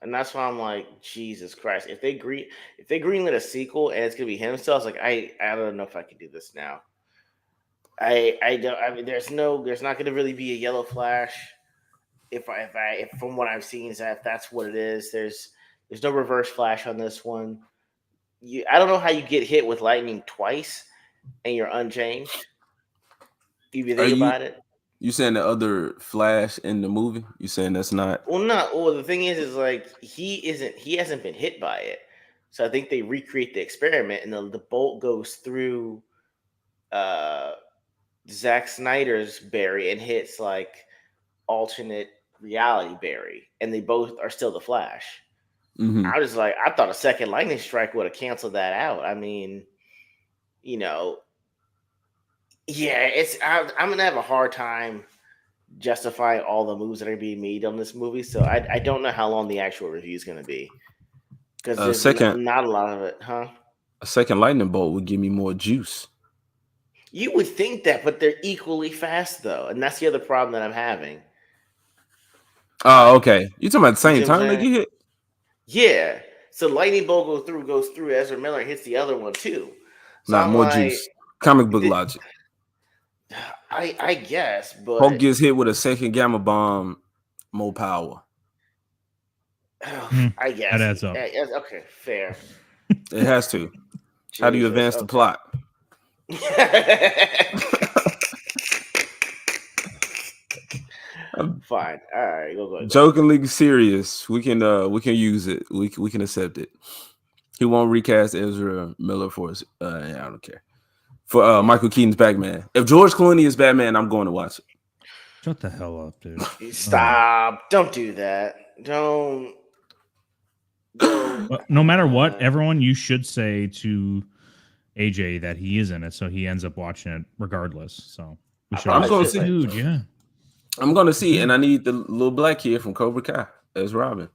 and that's why I'm like, Jesus Christ! If they greenlit a sequel and it's gonna be him still, I was like, I don't know if I can do this now. I don't. I mean, there's not gonna really be a Yellow Flash. If from what I've seen is that if that's what it is, there's no Reverse Flash on this one. I don't know how you get hit with lightning twice and you're unchanged. If you think about it. You saying the other Flash in the movie? You saying that's not? Well, no. Well, the thing is like he hasn't been hit by it, so I think they recreate the experiment, and the bolt goes through Zack Snyder's Barry and hits like alternate reality Barry, and they both are still the Flash. Mm-hmm. I was like, I thought a second lightning strike would have canceled that out. I mean, yeah, I'm gonna have a hard time justifying all the moves that are being made on this movie. So I don't know how long the actual review is going to be because there's not a lot of it, huh? A second lightning bolt would give me more juice. You would think that, but they're equally fast though, and that's the other problem that I'm having. Oh, okay. You talking about the same time they get hit? Yeah. So lightning bolt goes through Ezra Miller and hits the other one too. So Not more juice. Comic book logic. I guess, but Hulk gets hit with a second gamma bomb, more power. I guess that adds up. Okay, fair. It has to. How do you advance the plot? Fine. All right, go. Jokingly serious. We can use it. We can accept it. He won't recast Ezra Miller for us. I don't care. For Michael Keaton's Batman. If George Clooney is Batman, I'm going to watch it. Shut the hell up, dude. Stop. Don't do that. Don't. No matter what, everyone, you should say to AJ that he is in it, so he ends up watching it regardless. So I'm going to see. Dude, yeah. I'm going to see, and I need the little black kid from Cobra Kai as Robin.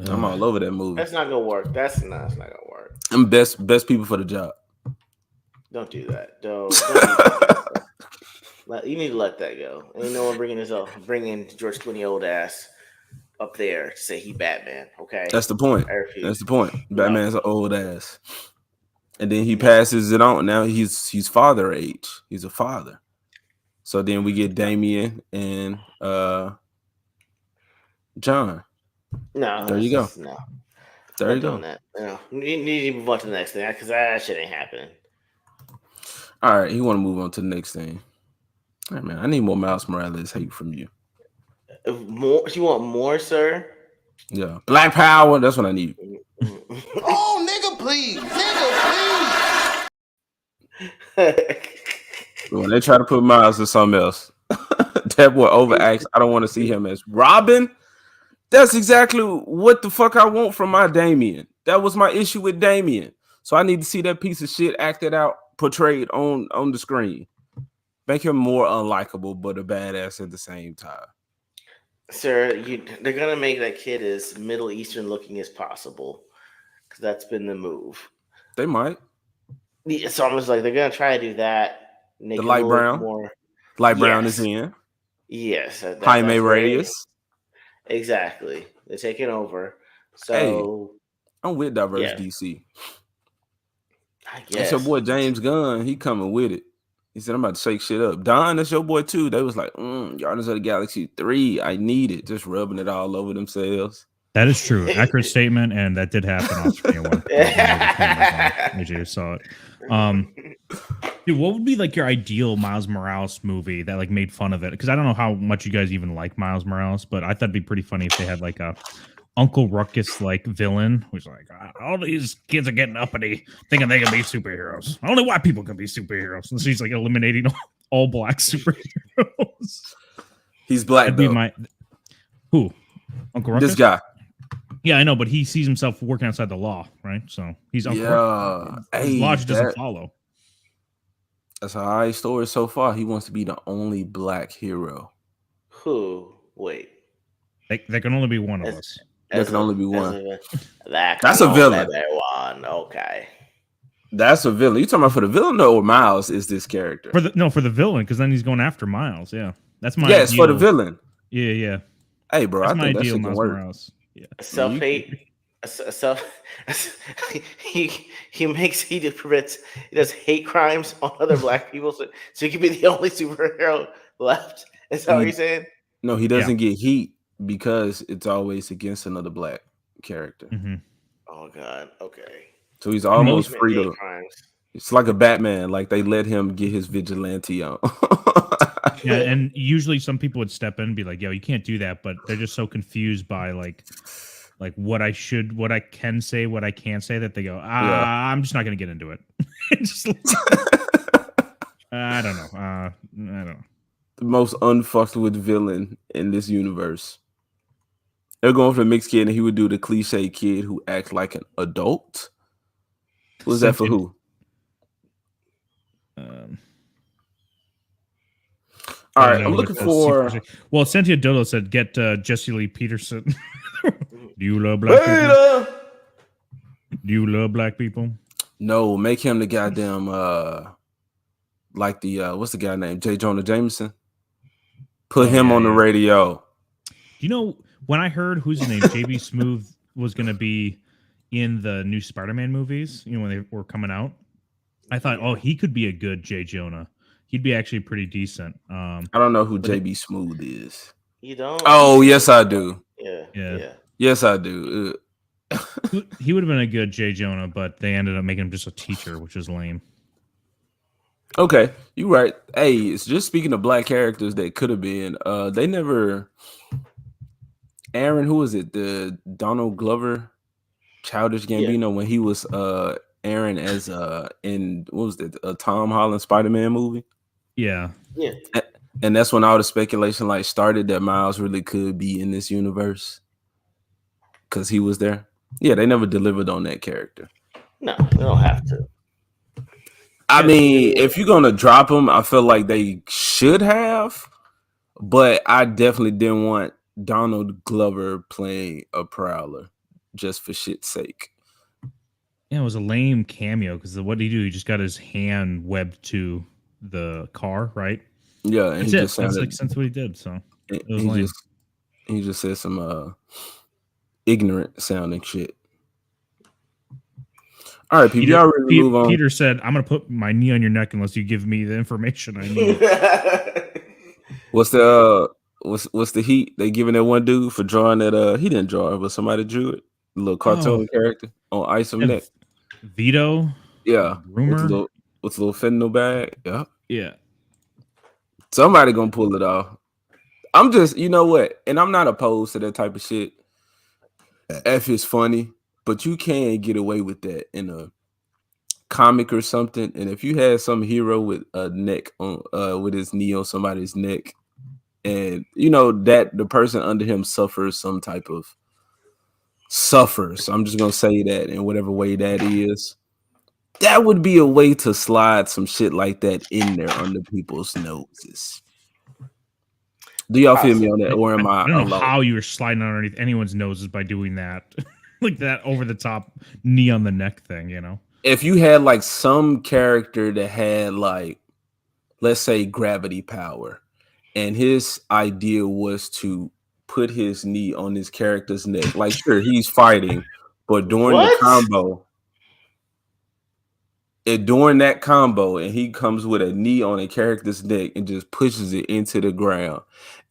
I'm all over that movie. That's not gonna work. That's not gonna work. I'm best people for the job. Don't do that. Don't you need to let that go. Ain't no one bringing George Clooney old ass up there to say he Batman. Okay, that's the point. That's the point. Batman's an old ass, and then he passes it on. Now he's father age. He's a father. So then we get Damian and John. No, there you go. No, there you go. That. No, you need to move on to the next thing because that shit ain't happening. All right, you want to move on to the next thing? All right, man. I need more Miles Morales hate from you. More? You want more, sir? Yeah, Black Power. That's what I need. Oh, nigga, please, When they try to put Miles as something else, that boy overacts. I don't want to see him as Robin. That's exactly what the fuck I want from my Damian. That was my issue with Damian. So I need to see that piece of shit acted out, portrayed on the screen. Make him more unlikable, but a badass at the same time. Sir, they're gonna make that kid as Middle Eastern looking as possible because that's been the move. They might. So I'm just like, they're gonna try to do that. make The it a light little brown. more. Light brown is Yes, in. yes, Jaime that's where Reyes. exactly they're taking over. Hey, So I'm with diverse yeah, DC. I That's your guess. boy James Gunn. He coming with it. He said, I'm about to shake shit up. Don, that's your boy too. They was like, Guardians of the Galaxy 3. I need it. Just rubbing it all over themselves. That is true. Accurate statement, and that did happen on screen at one point when the cameras on. AJ saw it. Dude, what would be like your ideal Miles Morales movie that like made fun of it? Because I don't know how much you guys even like Miles Morales, but I thought it'd be pretty funny if they had like a Uncle Ruckus like villain who's like, all these kids are getting uppity, thinking they can be superheroes. Only white people can be superheroes. And she's like eliminating all black superheroes. He's black That'd be though. Who? Uncle Ruckus? This guy. Yeah, I know, but he sees himself working outside the law, right? So he's Uncle Ruckus. His logic doesn't follow. That's how I story so far. He wants to be the only black hero. Who? Wait. There can only be one of us. There can only be one. That's a villain. One. Okay. That's a villain. You talking about for the villain or Miles is this character? For the villain, because then he's going after Miles. Yeah, that's my yes for the villain. Yeah. Hey, bro, that's I my think that ideal shit can Miles work. Morales. Yeah, Self-hate. He does hate crimes on other black people, so he can be the only superhero left. Is that what you're saying? No, he doesn't get heat because it's always against another black character. Mm-hmm. Oh God. Okay. So he's almost free to. Crimes. It's like a Batman. Like they let him get his vigilante on. Yeah, and usually some people would step in and be like, "Yo, you can't do that," but they're just so confused by like what I can say, what I can't say that they go, I'm just not gonna get into it. Just I don't know. I don't know. The most unfucked with villain in this universe. They're going for the mixed kid, and he would do the cliche kid who acts like an adult. Who's that for who? All right, I'm looking for. Well, Cynthia Dodo said, "Get Jesse Lee Peterson." Do you love black people? Do you love black people? No, make him the goddamn like the what's the guy name? J. Jonah Jameson. Put him on the radio. You know, when I heard who's his name, JB Smooth was going to be in the new Spider-Man movies, you know, when they were coming out, I thought, oh, he could be a good J. Jonah. He'd be actually pretty decent. I don't know who JB Smooth is. You don't? Oh, yes, I do. Yeah. Yes, I do. He would have been a good J. Jonah, but they ended up making him just a teacher, which is lame. Okay, you're right. Hey, it's just speaking of black characters that could have been. They never. Aaron, who was it? The Donald Glover, Childish Gambino, when he was Aaron as in what was it? A Tom Holland Spider-Man movie. Yeah. And that's when all the speculation like started that Miles really could be in this universe because he was there. Yeah, they never delivered on that character. No, they don't have to. I mean, if you're gonna drop him, I feel like they should have, but I definitely didn't want Donald Glover playing a Prowler just for shit's sake. Yeah, it was a lame cameo because what did he do? He just got his hand webbed to the car, right? Yeah, and that's that's what he did. So it was lame. He just said some ignorant sounding shit. All right, people, y'all ready to move on? Peter said, "I'm gonna put my knee on your neck unless you give me the information I need." What's the heat they giving that one dude for drawing that? He didn't draw it, but somebody drew it. A little cartoon character on ice and neck. Vito. Yeah. Rumor. With a little fentanyl bag. Yeah. Yeah. Somebody gonna pull it off. I'm just, you know what? And I'm not opposed to that type of shit. If it's funny, but you can't get away with that in a comic or something. And if you had some hero with a neck on with his knee on somebody's neck, and you know that the person under him suffers some type of suffers. I'm just gonna say that in whatever way that is. That would be a way to slide some shit like that in there under people's noses. Do y'all feel me on that, or am I? I don't know how you were sliding underneath anyone's noses by doing that, like that over the top knee on the neck thing. You know, if you had like some character that had like let's say, gravity power. And his idea was to put his knee on his character's neck. Like, sure, he's fighting, but during the What? combo, during that combo, and he comes with a knee on a character's neck and just pushes it into the ground.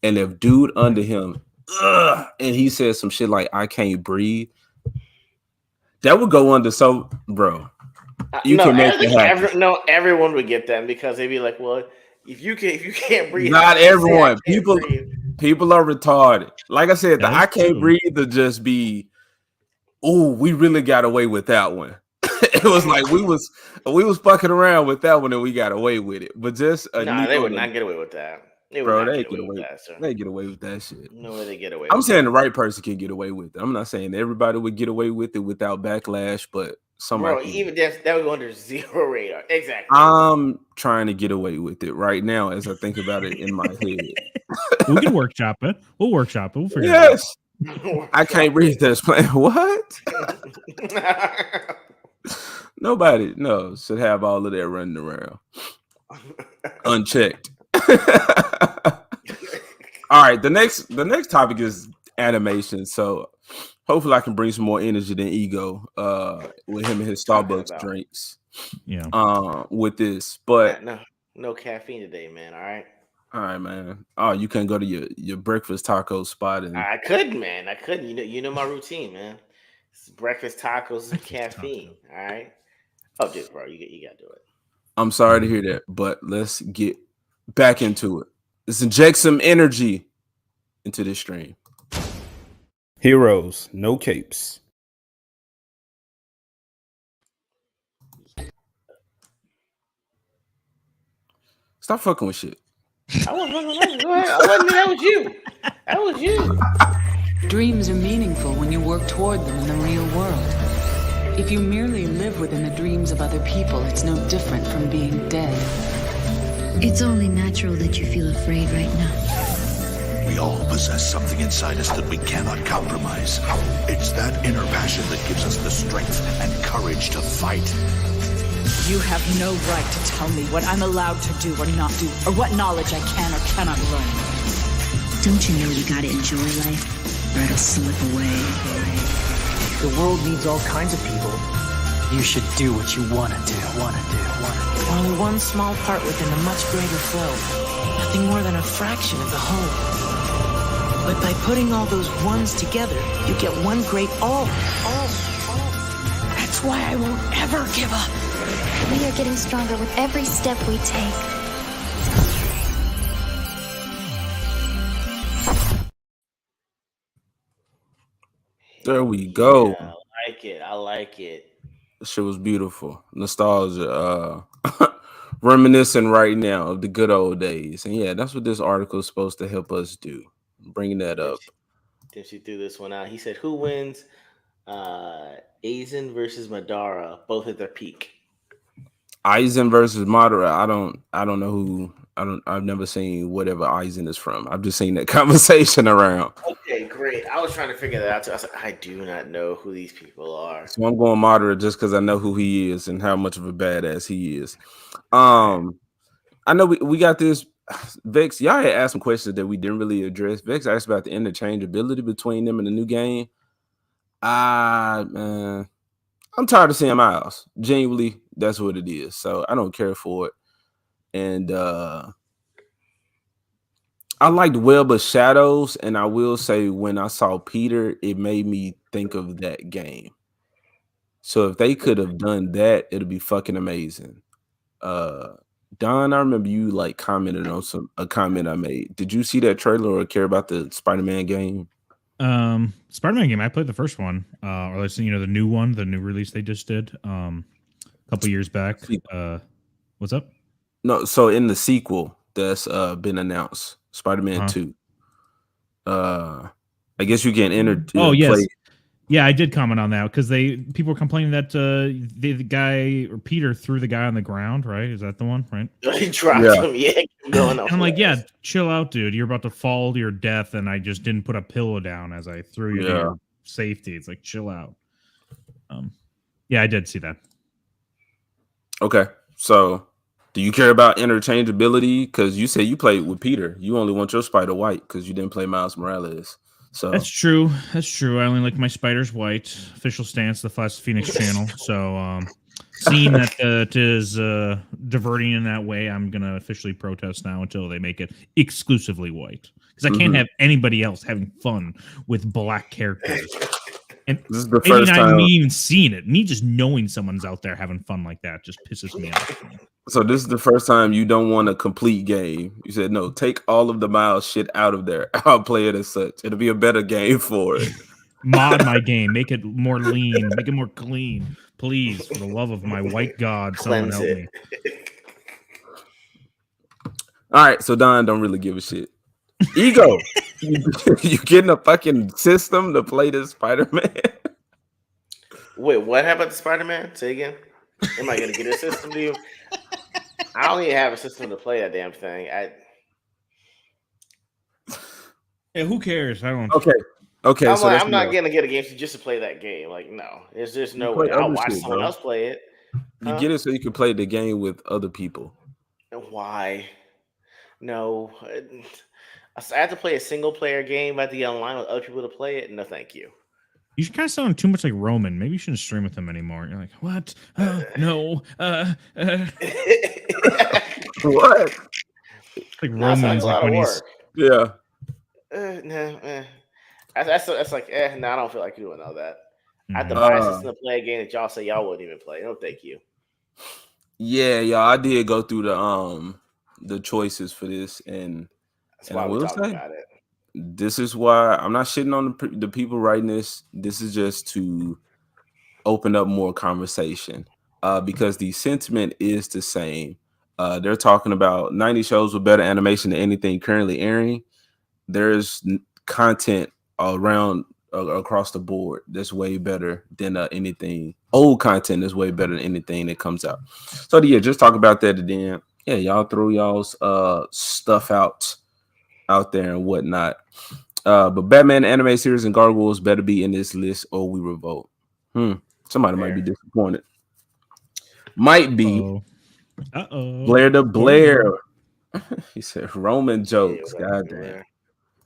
And if dude under him, and he says some shit like, I can't breathe, that would go under. So, bro, you No, can make I it think happen. everyone would get them because they'd be like, well, if you can't breathe, Not how can you say I everyone. can't breathe? People are retarded. Like I said, the That I is can't true. breathe to just be, oh, we really got away with that one. It was like we was fucking around with that one and we got away with it. But just a Nah, knee they on would the, not get away with that. They would bro, not they get get away with away. that, sir. They get away with that shit. No way they get away I'm with saying that. the right person can get away with it. I'm not saying everybody would get away with it without backlash, but somebody Bro, can. even that would go under zero radar. Exactly. I'm trying to get away with it right now as I think about it in my head. We can workshop it. We'll workshop it. We'll figure it out. Yes. I can't read this plan. What? Nobody should have all of that running around unchecked. All right, the next topic is animation. So hopefully I can bring some more energy than ego with him and his Starbucks drinks. Yeah. With this. But no caffeine today, man. All right, man. Oh, you can't go to your breakfast taco spot and I couldn't, man. I couldn't. You know my routine, man. It's breakfast tacos and caffeine. All right. Oh, dude, bro, you gotta do it. I'm sorry to hear that, but let's get back into it. Let's inject some energy into this stream. Heroes, no capes. Stop fucking with shit. I wasn't. Go ahead. I wasn't. That was you. That was you. Dreams are meaningful when you work toward them in the real world. If you merely live within the dreams of other people, it's no different from being dead. It's only natural that you feel afraid right now. We all possess something inside us that we cannot compromise. It's that inner passion that gives us the strength and courage to fight. You have no right to tell me what I'm allowed to do or not do, or what knowledge I can or cannot learn. Don't you know you gotta enjoy life, or it'll slip away? The world needs all kinds of people. You should do what you wanna do. Only one small part within a much greater flow. Nothing more than a fraction of the whole. But by putting all those ones together, you get one great all. That's why I won't ever give up. We are getting stronger with every step we take. There we go. Yeah, I like it. That shit was beautiful. Nostalgia. Reminiscing right now of the good old days. And yeah, that's what this article is supposed to help us do. Bringing that up. Then she threw this one out. He said, who wins Aizen versus Madara, both at their peak? Aizen versus Madara. I don't know who. I've never seen whatever Aizen is from. I've just seen that conversation around. Okay, great. I was trying to figure that out too. I was like, I do not know who these people are. So I'm going Madara just because I know who he is and how much of a badass he is. I know we got this. Vex, y'all had asked some questions that we didn't really address. Vex asked about the interchangeability between them in the new game. Man, I'm tired of seeing Miles. Genuinely, that's what it is. So I don't care for it. And I liked Web of Shadows, and I will say when I saw Peter, it made me think of that game. So if they could have done that, it'd be fucking amazing. Don, I remember you like commented on a comment I made. Did you see that trailer or care about the Spider-Man game? Spider-Man game. I played the first one, or the new one, the new release they just did a couple years back. What's up? No, so in the sequel that's been announced, Spider-Man 2. I guess you can enter. Yes. Play. Yeah, I did comment on that because people were complaining that the guy or Peter threw the guy on the ground. Right? Is that the one? Right? He dropped him. Yeah, going I'm like, yeah, chill out, dude. You're about to fall to your death, and I just didn't put a pillow down as I threw you to your safety. It's like, chill out. Yeah, I did see that. Okay, so Do you care about interchangeability? Because you say you played with Peter. You only want your spider white because you didn't play Miles Morales. So That's true. That's true. I only like my spiders white. Official stance, the Flash Phoenix channel. So, seeing that it is diverting in that way, I'm gonna officially protest now until they make it exclusively white. Because I can't have anybody else having fun with black characters. And this is the maybe first not time. me even seeing it. Me just knowing someone's out there having fun like that just pisses me off. So this is the first time you don't want a complete game. You said no, take all of the Miles shit out of there. I'll play it as such. It'll be a better game for it. Mod my game, make it more lean, make it more clean, please. For the love of my white god, someone help me. All right, so Don don't really give a shit. Ego, you getting a fucking system to play this Spider-Man? Wait, what happened to Spider-Man? Say again. Am I gonna get a system to you? I don't even have a system to play that damn thing. Yeah, who cares? I don't. Okay. I'm so like, I'm not gonna get a game just to play that game. Like, no, there's just no way. I'll watch someone else play it. You get it so you can play the game with other people. Why? No, I have to play a single player game. I have to get online with other people to play it. No, thank you. You kind of sound too much like Roman. Maybe you shouldn't stream with him anymore. You're like, what? No. What? Like Roman's like when he's yeah. That's like no, I don't feel like doing all that. I have to buy a system to play a game that y'all say y'all wouldn't even play. No, thank you. Yeah, y'all. I did go through the choices for this, and I will say about it. This is why I'm not shitting on the people writing this. This is just to open up more conversation, because the sentiment is the same. They're talking about 90 shows with better animation than anything currently airing. There's content around across the board that's way better than anything. Old content is way better than anything that comes out. So yeah, just talk about that, and then yeah, y'all throw y'all's stuff out there and whatnot. But Batman anime series and Gargoyles better be in this list or we revolt. Somebody might be disappointed. Might be. Blair to Blair. He said Roman jokes. God damn.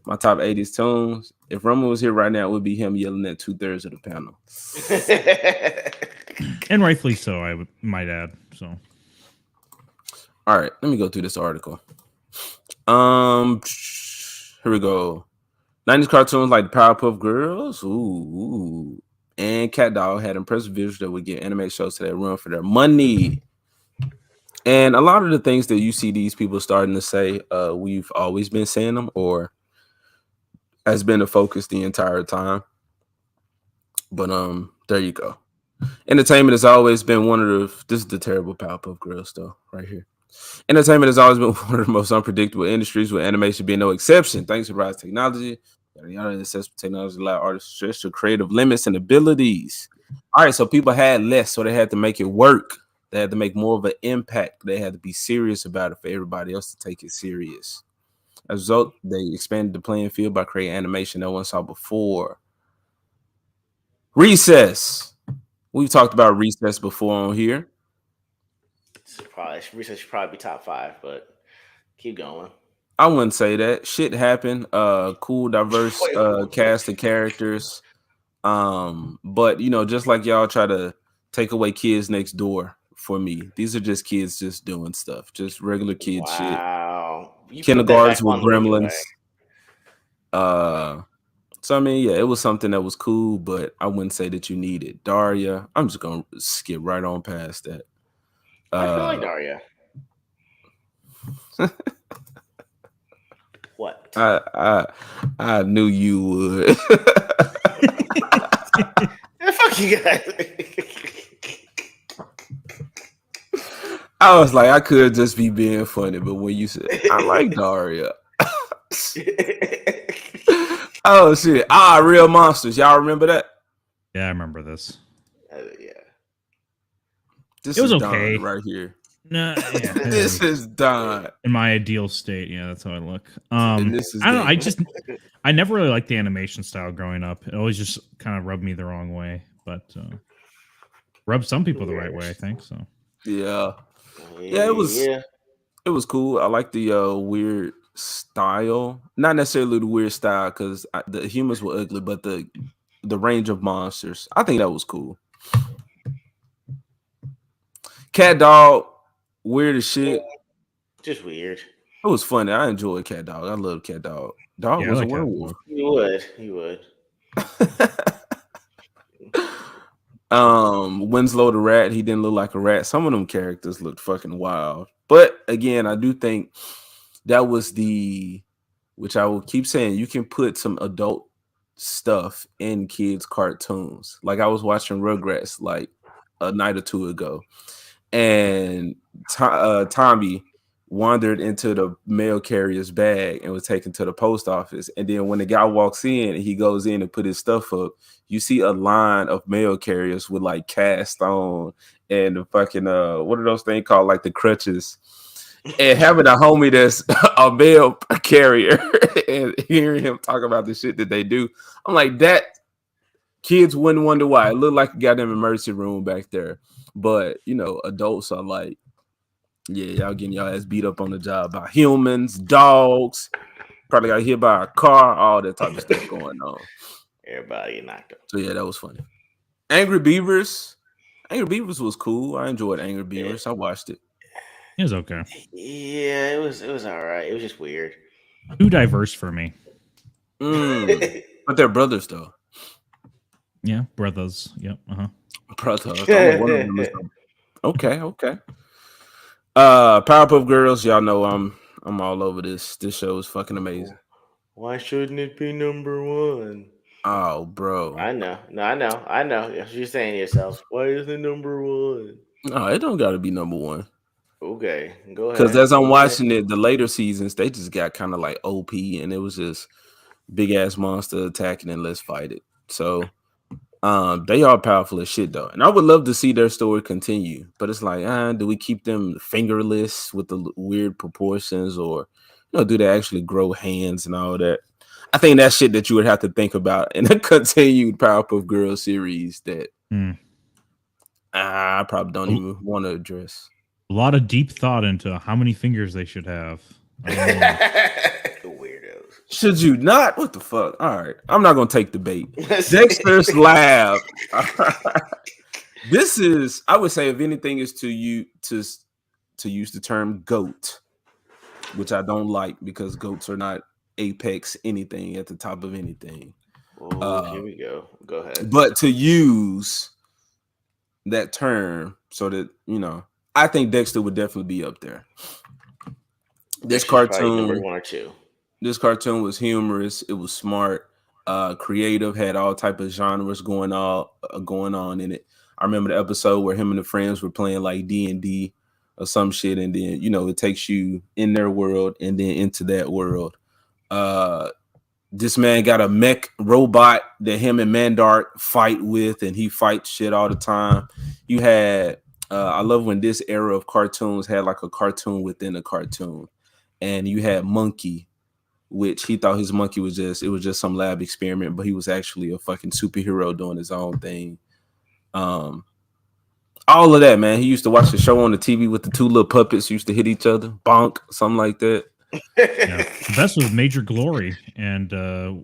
My top 80s tunes. If Roman was here right now, it would be him yelling at 2/3 of the panel. And rightfully so, I might add. So all right, let me go through this article. Here we go. 90s cartoons like Powerpuff Girls, ooh, and Cat Dog had impressive visuals that would give anime shows to that run for their money. And a lot of the things that you see these people starting to say, we've always been saying them, or has been a focus the entire time. But there you go. Entertainment has always been one of the. This is the terrible Powerpuff Girls though, right here. Entertainment has always been one of the most unpredictable industries, with animation being no exception. Thanks to rise technology, accessible technology allow artists to stretch their creative limits and abilities. All right, so people had less, so they had to make it work. They had to make more of an impact. They had to be serious about it for everybody else to take it serious. As a result, they expanded the playing field by creating animation no one saw before. Recess. We've talked about Recess before on here. Recess should probably be top 5, but keep going. I wouldn't say that. Shit happened. Cool, diverse cast of characters. But you know, just like y'all try to take away Kids Next Door for me, these are just kids just doing stuff, just regular kid shit. Kindergartens with gremlins. So I mean, yeah, it was something that was cool, but I wouldn't say that you needed Daria. I'm just gonna skip right on past that. I feel like Daria. What? I knew you would. Fuck you guys. I was like, I could just be being funny, but when you said I like Daria. Oh shit! Real Monsters. Y'all remember that? Yeah, I remember this. Yeah. This it was is okay Don right here. No, yeah, this is Don in my ideal state. Yeah, that's how I look. And this is I don't know. I never really liked the animation style growing up. It always just kind of rubbed me the wrong way, but rubbed some people the right way, I think. So yeah. Yeah, Yeah. it was cool. I like the weird style. Not necessarily the weird style because the humans were ugly, but the range of monsters. I think that was cool. Cat Dog, weird as shit. Just weird. It was funny. I enjoyed Cat Dog. I love Cat Dog. Dog Yeah, I was a like that werewolf. dog. You would. You would. Winslow the rat, he didn't look like a rat. Some of them characters looked fucking wild. But again, I do think that was which I will keep saying, you can put some adult stuff in kids' cartoons. Like I was watching Rugrats like a night or two ago, and Tommy wandered into the mail carrier's bag and was taken to the post office. And then when the guy walks in and he goes in and put his stuff up, you see a line of mail carriers with like cast on and the fucking what are those things called, like the crutches. And having a homie that's a mail carrier and hearing him talk about the shit that they do, I'm like, that kids wouldn't wonder why. It looked like a goddamn emergency room back there. But you know, adults are like, yeah, y'all getting y'all ass beat up on the job by humans, dogs, probably got hit by a car, all that type of stuff going on. Everybody knocked up. So yeah, that was funny. Angry Beavers. Angry Beavers was cool. I enjoyed Angry Beavers. I watched it. It was okay. Yeah, it was all right. It was just weird. Too diverse for me. But they're brothers though. Yeah, brothers. Yep. Brothers. Only one of them is okay. Powerpuff Girls, y'all know I'm all over this. This show is fucking amazing. Why shouldn't it be number one? Oh, bro. I know. No, I know. You're saying to yourself, why isn't it number one? No, it don't gotta be number one. Okay, go ahead. Because as I'm watching it, the later seasons, they just got kind of like OP, and it was just big ass monster attacking and let's fight it. So they are powerful as shit though, and I would love to see their story continue. But it's like, do we keep them fingerless with the weird proportions, or do they actually grow hands and all that? I think that's shit that you would have to think about in a continued Powerpuff Girls series that I probably don't even want to address. A lot of deep thought into how many fingers they should have. Weirdos. Should you not? What the fuck? All right. I'm not going to take the bait. Dexter's Lab. This is, I would say, if anything, is to use the term goat, which I don't like because goats are not apex anything at the top of anything. Here we go. Go ahead. But to use that term so that, I think Dexter would definitely be up there. This cartoon, number one or two. This cartoon was humorous. It was smart, creative. Had all type of genres going on in it. I remember the episode where him and the friends were playing like D&D or some shit, and then it takes you in their world and then into that world. This man got a mech robot that him and Mandark fight with, and he fights shit all the time. You had. I love when this era of cartoons had like a cartoon within a cartoon, and you had Monkey, which he thought his monkey was just some lab experiment, but he was actually a fucking superhero doing his own thing. All of that, man. He used to watch the show on the TV with the two little puppets used to hit each other, bonk, something like that. Yeah. The best was Major Glory and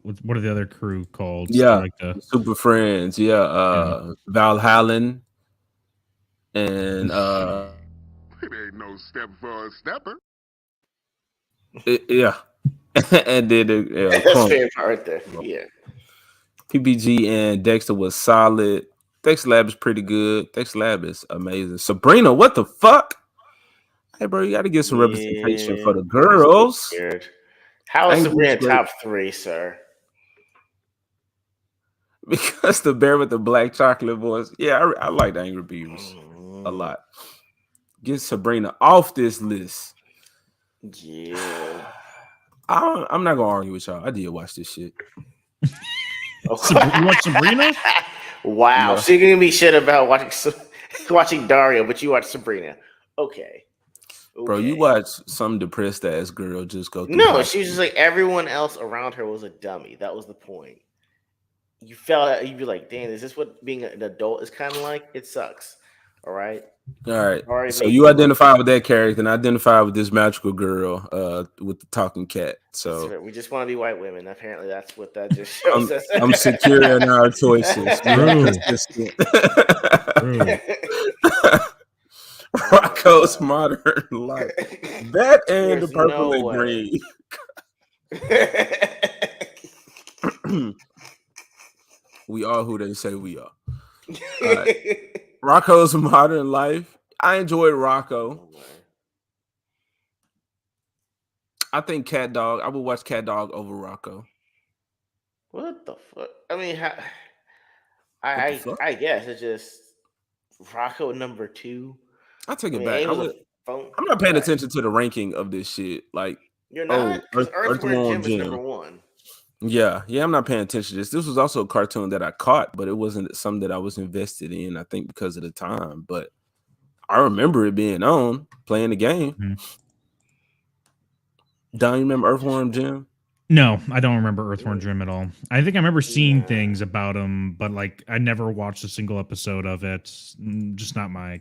what are the other crew called? Yeah, like Super Friends. Yeah, Valhallen. And it ain't no step for a stepper. Yeah. And then that's fair part there. Yeah. PPG and Dexter was solid. Dexter Lab is pretty good. Dexter Lab is amazing. Sabrina, what the fuck? Hey, bro, you got to get some representation for the girls. How is Sabrina top 3, sir? Because the bear with the black chocolate voice. Yeah, I like the Angry Beavers a lot. Get Sabrina off this list. Yeah. I'm not gonna argue with y'all. I did watch this shit. You watch Sabrina? Wow. Yeah. So you're gonna be shit about watching Dario, but you watch Sabrina. Okay. Bro, you watch some depressed ass girl just go through. No, she was just like everyone else around her was a dummy. That was the point. You felt you'd be like, damn, is this what being an adult is kind of like? It sucks. All right. All right. Already So made you me vote. identify with that character, and I identify with this magical girl with the talking cat. That's So right. We just want to be white women. Apparently, that's what that just shows us. I'm secure in our choices. We are True. consistent. True. Rocco's Modern Life. That and the There's purple no and way. green. We are who they say we are. All right. Rocco's Modern Life. I enjoyed Rocco. I think Cat Dog. I would watch Cat Dog over Rocco. What the fuck? I mean, What the fuck? I guess it's just Rocco number 2. I take I it mean, back. he was a phone. I'm not paying Right. attention to the ranking of this shit. Like, You're not, because Earthworm Earthworm Jim is Jim. number 1. Yeah, I'm not paying attention to this. This was also a cartoon that I caught, but it wasn't something that I was invested in. I think because of the time, but I remember it being on, playing the game. Mhm. Don, you remember Earthworm Jim? No, I don't remember Earthworm Jim at all. I think I remember seeing things about him, but like I never watched a single episode of it. Just not my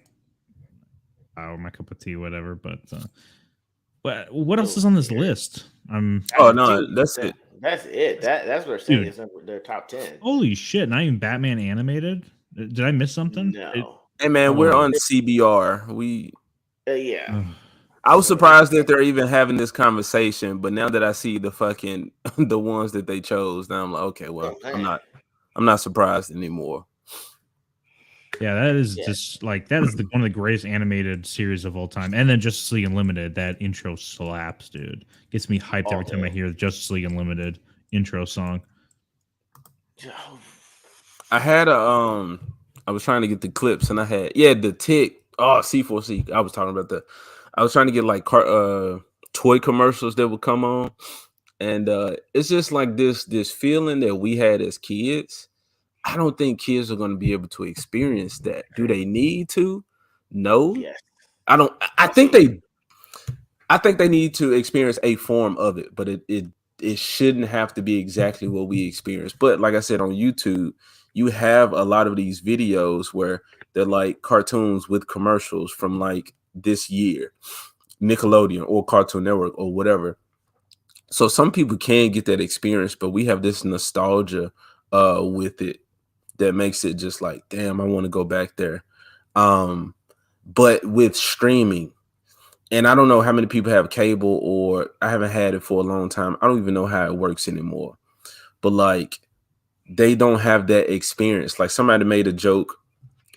cup of tea, whatever. But what else is on this list? That's it. That's it. That's what they're saying is their top 10. Holy shit! Not even Batman animated. Did I miss something? No. Hey man, we're on CBR. Yeah. I was surprised that they're even having this conversation, but now that I see the fucking the ones that they chose, now I'm like, okay, well, I'm not surprised anymore. Yeah, that is just like that is one of the greatest animated series of all time. And then Justice League Unlimited, that intro slaps, dude. Gets me hyped every time I hear the Justice League Unlimited intro song. I had I was trying to get the clips, and I had the Tick. Oh, C4C. I was talking about that. I was trying to get like toy commercials that would come on, and it's just like this feeling that we had as kids. I don't think kids are going to be able to experience that. Do they need to? No. Yes. I don't. I think they need to experience a form of it, but it shouldn't have to be exactly what we experience. But like I said, on YouTube, you have a lot of these videos where they're like cartoons with commercials from like this year, Nickelodeon or Cartoon Network or whatever. So some people can get that experience, but we have this nostalgia with it that makes it just like, damn, I want to go back there. But with streaming, and I don't know how many people have cable, or I haven't had it for a long time. I don't even know how it works anymore. But like, they don't have that experience. Like somebody made a joke.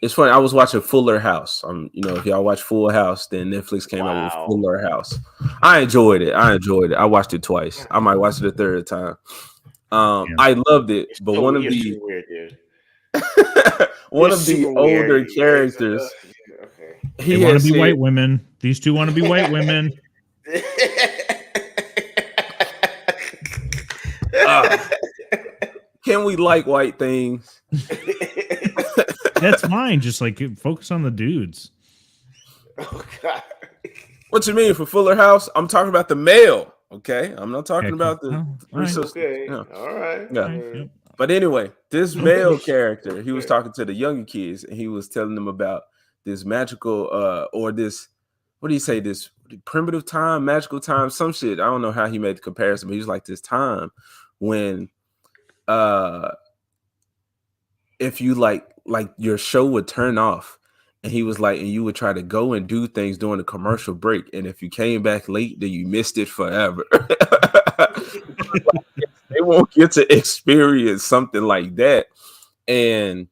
It's funny. I was watching Fuller House. If y'all watch Full House, then Netflix came out with Fuller House. I enjoyed it. I watched it twice. I might watch it a third time. I loved it. But one of the weird, dude. one of the older characters. They want to be white women. These two want to be white women. Can we like white things? That's fine. Just like focus on the dudes. Oh God. What you mean for Fuller House? I'm talking about the male. Okay, I'm not talking about the. Okay. Yeah. All right. Yeah. But anyway, this male character, he was talking to the younger kids, and he was telling them about this magical, or this, what do you say, this primitive time, magical time, some shit. I don't know how he made the comparison, but he was like this time when, if you like your show would turn off, and he was like, and you would try to go and do things during the commercial break, and if you came back late, then you missed it forever. They won't get to experience something like that. And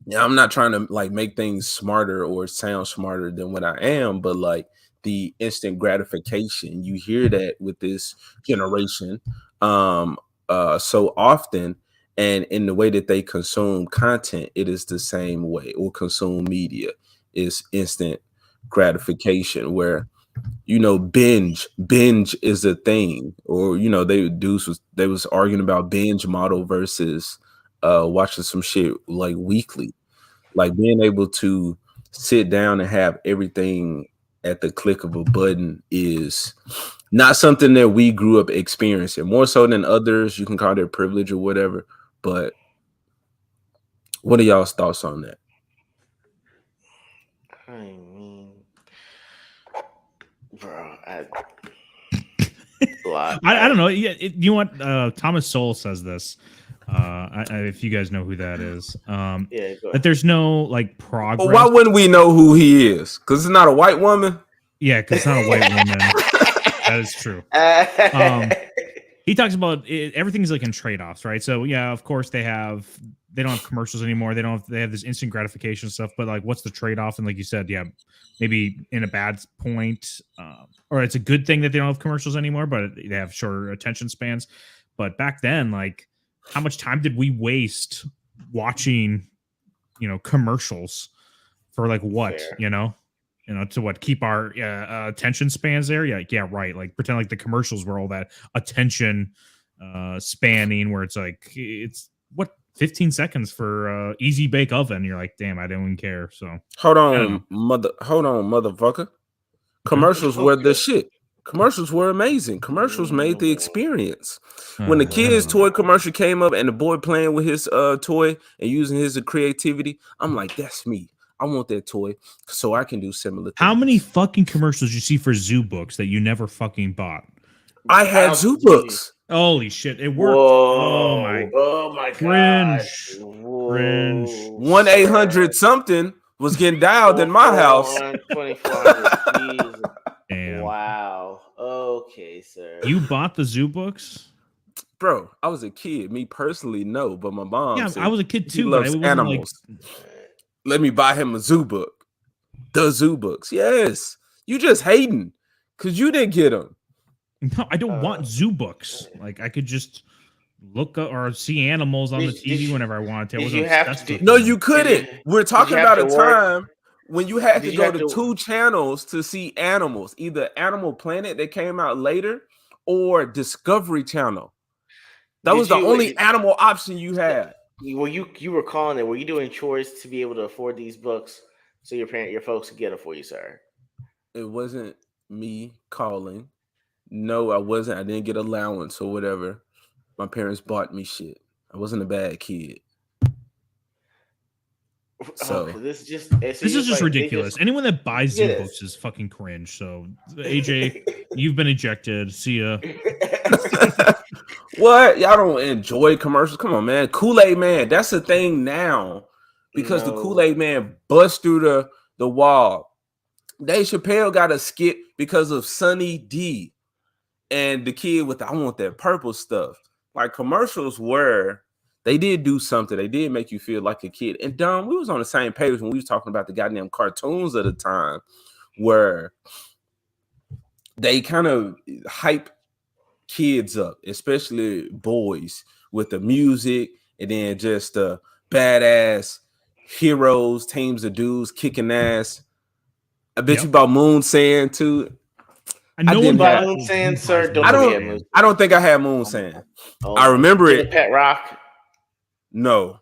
yeah, I'm not trying to like make things smarter or sound smarter than what I am, but like the instant gratification, you hear that with this generation so often, and in the way that they consume content, it is the same way, or consume media is instant gratification, where binge is a thing, or they was arguing about binge model versus watching some shit like weekly, like being able to sit down and have everything at the click of a button is not something that we grew up experiencing, more so than others. You can call it privilege or whatever, but what are y'all's thoughts on that? I mean, bro, I don't know. Yeah, you know what? Thomas Sowell says this. If you guys know who that is, yeah, go that ahead. there's no like But progress. why wouldn't we know who he is? Because it's not a white woman. Yeah, because it's not a white woman. That is true. He talks about everything's like in trade-offs, right? So yeah, of course they don't have commercials anymore. They have this instant gratification stuff, but like what's the trade-off? And like you said, yeah, maybe in a bad point, or it's a good thing that they don't have commercials anymore, but they have shorter attention spans. But back then, like how much time did we waste watching, commercials for like what, Fair. to what, keep our attention spans there? Yeah, right. Like pretend like the commercials were all that attention spanning, where it's what 15 seconds for easy bake oven. You're like, damn, I don't even care. So Hold on, motherfucker. Commercials were the shit. Commercials were amazing. Commercials made the experience. When the kid's toy commercial came up and the boy playing with his toy and using his creativity, I'm like, that's me. I want that toy so I can do similar things. How many fucking commercials you see for Zoo Books that you never fucking bought? I had Zoo Books. Holy shit, it worked. Whoa. Oh my Cringe. Cringe. 1-800 something was getting dialed in my house. 2400. Damn. Wow. Okay, sir. You bought the Zoo Books? Bro, I was a kid. Me personally, no, but my mom. Yeah, said I was a kid too. He loves animals. Let me buy him a Zoo Book. The Zoo Books. Yes. You just hating because you didn't get them. No, I don't want Zoo Books. Like I could just look up or see animals on the TV whenever I wanted to. No, you couldn't. We're talking about a time when you had to go to 2 channels to see animals, either Animal Planet that came out later or Discovery Channel. That was the only animal option you had. Well, you were calling it. Were you doing chores to be able to afford these books so your folks could get them for you, sir? It wasn't me calling. No, I wasn't. I didn't get allowance or whatever. My parents bought me shit. I wasn't a bad kid. So this is just ridiculous. Anyone that buys Zoo Books is fucking cringe. So AJ, you've been ejected. See ya. What? Y'all don't enjoy commercials? Come on, man. Kool-Aid Man. That's the thing now. Because the Kool-Aid Man bust through the wall. Dave Chappelle got a skit because of Sunny D and the kid with I want that purple stuff. Like commercials they did do something. They did make you feel like a kid. And Dom, we was on the same page when we was talking about the goddamn cartoons at the time where they kind of hype kids up, especially boys, with the music and then just badass heroes, teams of dudes kicking ass. I bet you about Moon Sand too. I didn't have Moon Sand, sir. I don't think I had Moon Sand. I remember it. Pet Rock. No.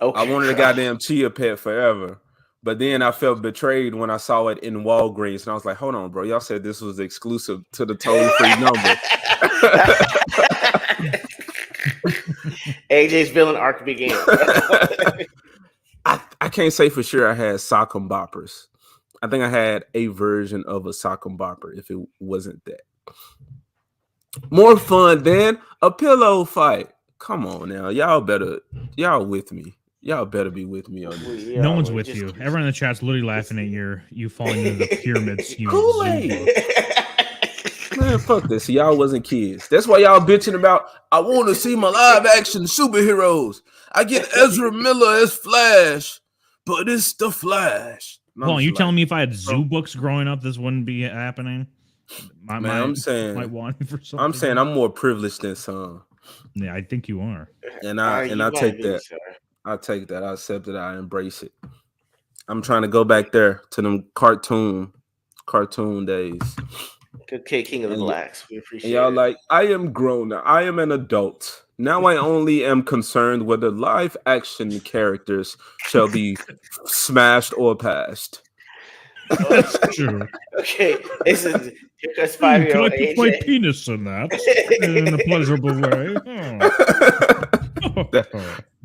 Okay. I wanted a goddamn Chia Pet forever. But then I felt betrayed when I saw it in Walgreens. And I was like, hold on, bro. Y'all said this was exclusive to the toll-free number. AJ's villain arc began. I can't say for sure I had sock 'em boppers. I think I had a version of a sock 'em bopper if it wasn't that. More fun than a pillow fight. Come on now. Y'all with me. Y'all better be with me on this. No one's with you. Everyone in the chat's literally laughing at you falling into the pyramid scheme. Kool-Aid. Man, fuck this. Y'all wasn't kids. That's why y'all bitching about, I want to see my live action superheroes. I get Ezra Miller as Flash, but it's the Flash. Well, you telling me if I had Zoo Books growing up, this wouldn't be happening? I'm saying I'm more privileged than some. Yeah, I think you are. And I take that. I take that. I accept it. I embrace it. I'm trying to go back there to them cartoon days. Okay, King of the Blacks. We appreciate y'all it. Like, I am grown now. I am an adult. Now I only am concerned whether live action characters shall be smashed or passed. Oh, that's true. Okay, this is here comes 5-year-old AJ. Can I put my penis in that in a pleasurable way?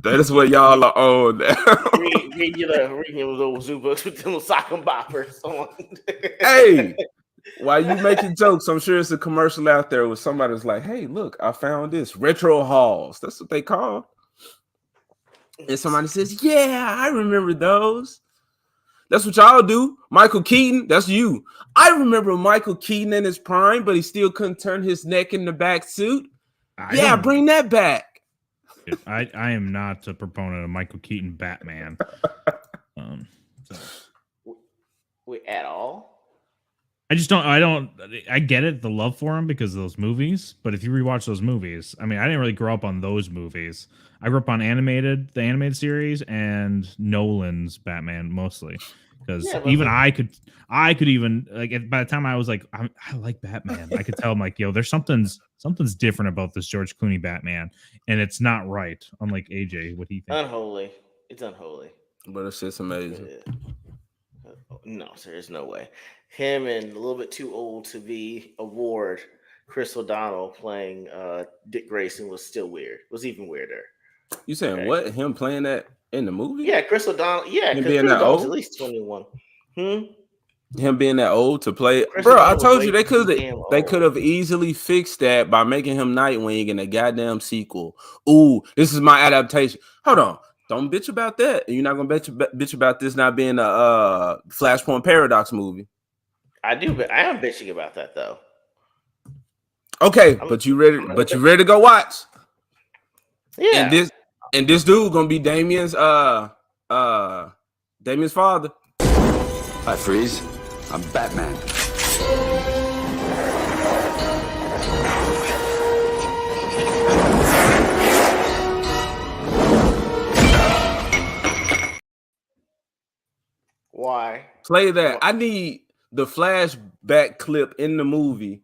That is what y'all are on now. read your little zoo books with them sock and boppers on. Hey, while you making jokes, I'm sure it's a commercial out there where somebody's like, "Hey, look, I found this retro halls." That's what they call. And somebody says, "Yeah, I remember those." That's what y'all do. Michael Keaton, that's you. I remember Michael Keaton in his prime, but he still couldn't turn his neck in the back suit. Yeah, bring that back. I am not a proponent of Michael Keaton Batman. Wait, at all? I get it, the love for him because of those movies. But if you rewatch those movies, I mean, I didn't really grow up on those movies. I grew up on the animated series and Nolan's Batman mostly. Because even I could even like by the time I was like, I like Batman, I could tell I'm like, yo, there's something's different about this George Clooney Batman, and it's not right. Unlike AJ, what he thinks. Unholy. It's unholy. But it's just amazing. No, sir, there's no way. Him and a little bit too old to be a ward, Chris O'Donnell playing Dick Grayson was still weird. Was even weirder. You saying what? Him playing that in the movie? Yeah, Chris O'Donnell. Yeah, him being being that old, at least 21. Him being that old to play, bro. I told you they could have easily fixed that by making him Nightwing in a goddamn sequel. Ooh, this is my adaptation. Hold on, don't bitch about that. You're not gonna bitch about this not being a Flashpoint Paradox movie. I do, but I am bitching about that though. Okay, but you ready? But you ready to go watch? Yeah. And this dude gonna be Damien's father. Hi, Freeze. I'm Batman. Why? Play that. I need the flashback clip in the movie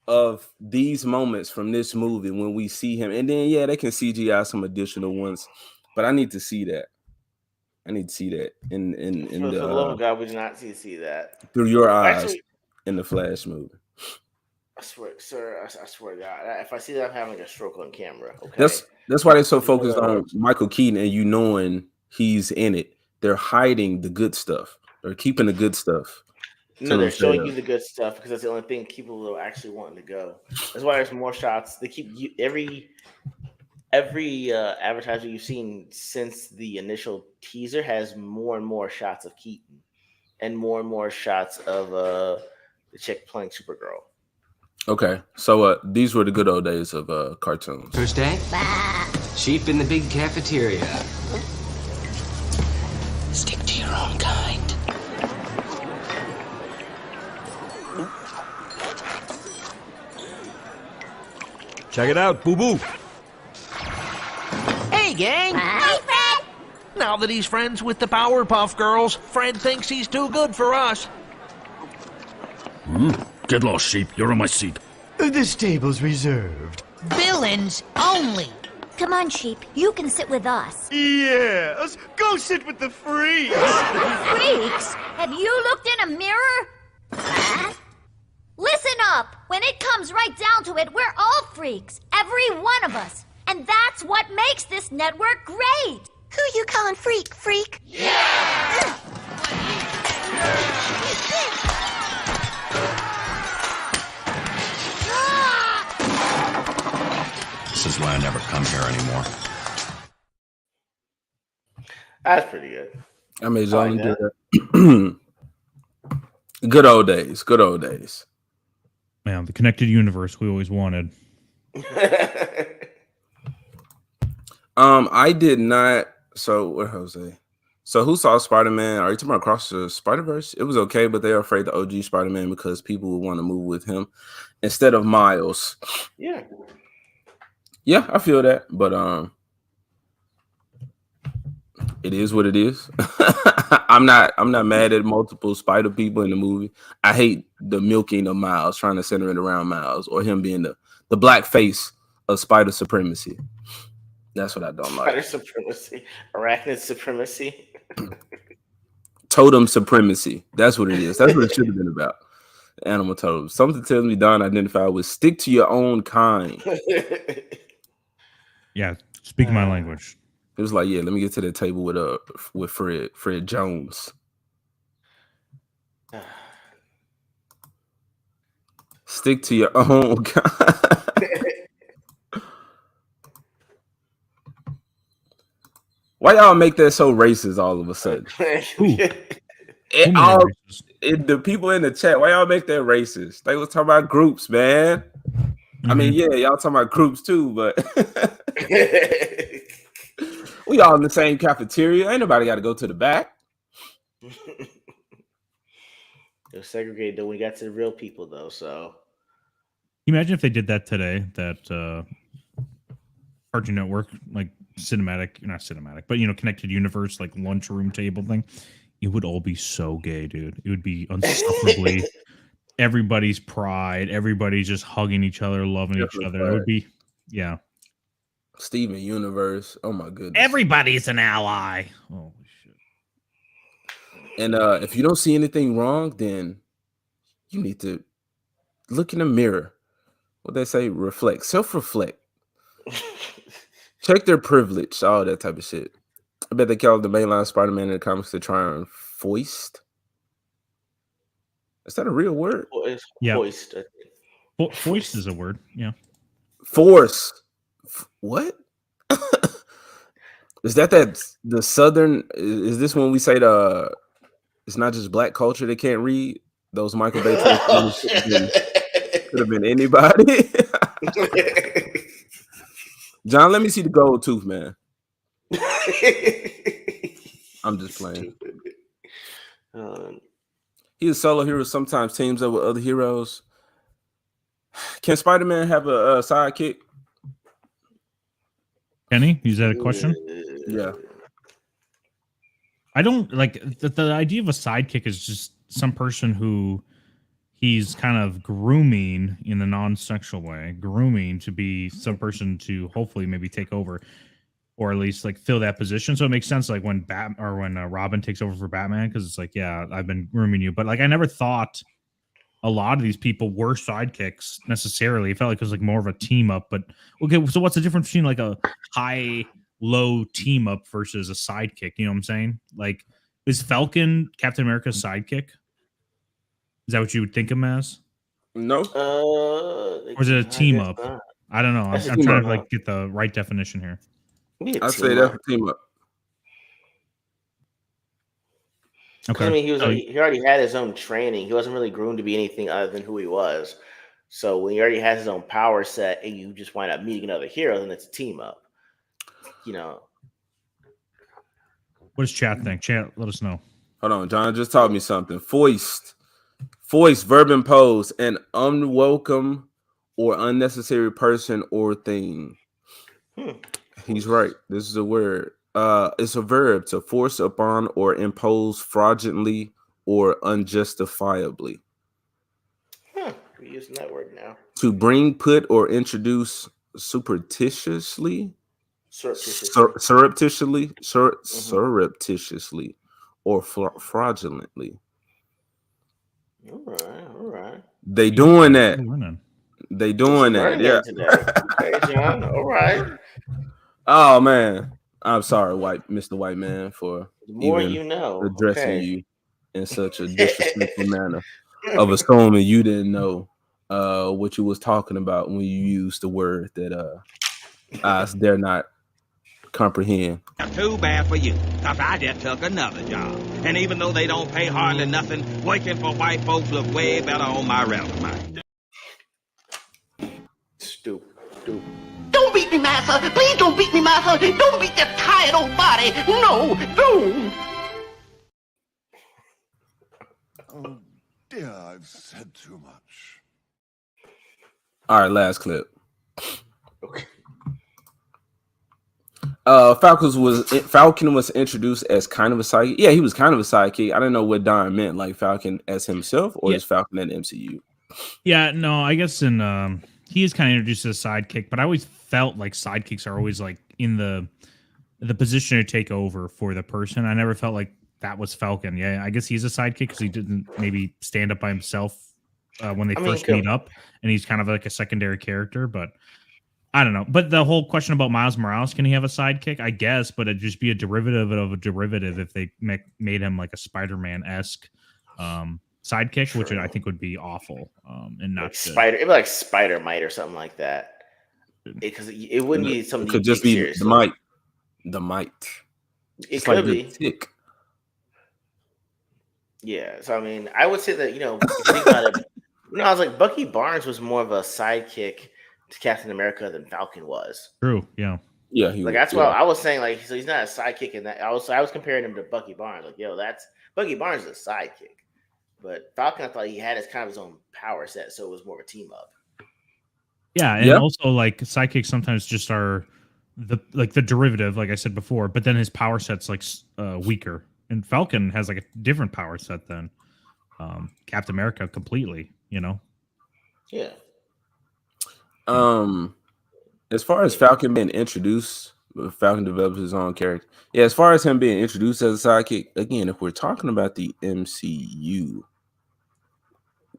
of these moments from this movie when we see him. And then, yeah, they can CGI some additional ones. But I need to see that. I need to see that in for the love of God, we do not see that through your eyes. Actually, in the Flash movie. I swear, sir, I swear to God, if I see that, I'm having a stroke on camera. Okay, that's why they're so focused on Michael Keaton and you knowing he's in it. They're hiding the good stuff. They're keeping the good stuff. No, they're showing you the good stuff because that's the only thing people will actually want to go. That's why there's more shots. They keep you every advertiser you've seen since the initial teaser has more and more shots of Keaton and more shots of the chick playing Supergirl. Okay, so these were the good old days of cartoons. First day? Sheep in the big cafeteria. Stick to your own kind. Check it out, boo-boo. Hey, gang! Hey, Fred! Now that he's friends with the Powerpuff Girls, Fred thinks he's too good for us. Get lost, sheep. You're on my seat. This table's reserved. Villains only. Come on, sheep. You can sit with us. Yes. Go sit with the freaks. Freaks? Have you looked in a mirror? Listen up. When it comes right down to it, we're all freaks. Every one of us. And that's what makes this network great. Who you calling freak, freak? Yeah! This is why I never come here anymore. That's pretty good. I mean, only do that. Good old days. Good old days. Man, the connected universe we always wanted. I did not. So what Jose? So who saw Spider-Man? Are you talking about Across the Spider-Verse? It was okay, but they were afraid the OG Spider-Man because people would want to move with him instead of Miles. Yeah. Yeah, I feel that, but it is what it is. I'm not mad at multiple Spider people in the movie. I hate the milking of Miles, trying to center it around Miles, or him being the black face of Spider supremacy. That's what I don't like. Spider supremacy, arachnid supremacy, totem supremacy. That's what it is. That's what it should have been about. Animal totem. Something tells me Don identified with stick to your own kind. Yeah, speak my language. It was like, yeah, let me get to the table with Fred Jones. Stick to your own. Why y'all make that so racist all of a sudden? The people in the chat, why y'all make that racist? They was talking about groups, man. I mean, yeah, y'all talking about groups too, but we all in the same cafeteria. Ain't nobody got to go to the back. It was segregated though when we got to the real people though. So imagine if they did that today, that Cartoon Network, like not cinematic, but connected universe, like lunchroom table thing. It would all be so gay, dude. It would be unsufferably everybody's pride, everybody just hugging each other, loving each other. It would be, yeah. Steven Universe. Oh my goodness. Everybody's an ally. Oh shit. And if you don't see anything wrong, then you need to look in the mirror. What they say, reflect, self-reflect. Check their privilege, all that type of shit. I bet they call the mainline Spider-Man in the comics to try and foist. Is that a real word? Yeah. Foist. Foist is a word. Yeah. Force. What? Is that the Southern? Is this when we say it's not just black culture they can't read? Those Michael Bay could have been anybody. John, let me see the gold tooth, man. I'm just playing. He's a solo hero. Sometimes teams up with other heroes. Can Spider-Man have a sidekick? Kenny, is that a question? Yeah. I don't like the idea of a sidekick is just some person who he's kind of grooming in the non-sexual way, grooming to be some person to hopefully maybe take over or at least like fill that position. So it makes sense like when Robin takes over for Batman, because it's like, yeah, I've been grooming you. But like I never thought a lot of these people were sidekicks necessarily. It felt like it was like more of a team up. But okay, so what's the difference between like a high-low team up versus a sidekick? You know what I'm saying? Like, is Falcon Captain America's sidekick? Is that what you would think him as? No. Or is it a team up? I don't know. I'm trying to like get the right definition here. I'd say that's a team up. Okay. I mean, he already had his own training. He wasn't really groomed to be anything other than who he was. So when he already has his own power set, and you just wind up meeting another hero, then it's a team up. What does chat think? Chat, let us know. Hold on, John just taught me something. Foist, verb and pose, an unwelcome or unnecessary person or thing. He's right. This is a word. It's a verb to force upon or impose fraudulently or unjustifiably. We're using that word now. To bring, put, or introduce surreptitiously, or fraudulently. All right. They doing that. They doing that. Yeah. Okay, John. All right. Oh man, I'm sorry, Mr. White Man, for the more you know addressing you in such a disrespectful manner of assuming you didn't know what you was talking about when you used the word that I dare not comprehend. Too bad for you, because I just took another job. And even though they don't pay hardly nothing, working for white folks look way better on my resume. Stupid. Don't beat me, Martha. Please don't beat me, Martha. Don't beat that tired old body. No, don't. Oh, dear, I've said too much. All right, last clip. Okay. Falcon was introduced as kind of a sidekick. Yeah, he was kind of a sidekick. I didn't know what Don meant, like Falcon as himself or just Falcon in the MCU. Yeah, no, I guess he is kind of introduced as a sidekick, but I always felt like sidekicks are always like in the position to take over for the person. I never felt like that was Falcon. Yeah, I guess he's a sidekick because he didn't maybe stand up by himself when they first meet up, and he's kind of like a secondary character. But I don't know. But the whole question about Miles Morales, can he have a sidekick? I guess, but it'd just be a derivative of a derivative if they made him like a Spider-Man-esque sidekick, which I think would be awful and not Like good. Spider, it'd be like Spider Mite or something like that. Because it wouldn't be something It could you just take be seriously. the might. It It's could like the be. tick. Yeah. So I mean, I would say that if you think about it, I was like Bucky Barnes was more of a sidekick to Captain America than Falcon was. True. Yeah. Yeah. Like that's why I was saying like so he's not a sidekick in that. I was comparing him to Bucky Barnes. Like that's Bucky Barnes is a sidekick, but Falcon I thought he had his kind of his own power set, so it was more of a team up. Yeah, and also like sidekicks sometimes just are the derivative, like I said before, but then his power set's like weaker. And Falcon has like a different power set than Captain America completely, Yeah. As far as Falcon being introduced, Falcon develops his own character. Yeah, as far as him being introduced as a sidekick, again, if we're talking about the MCU,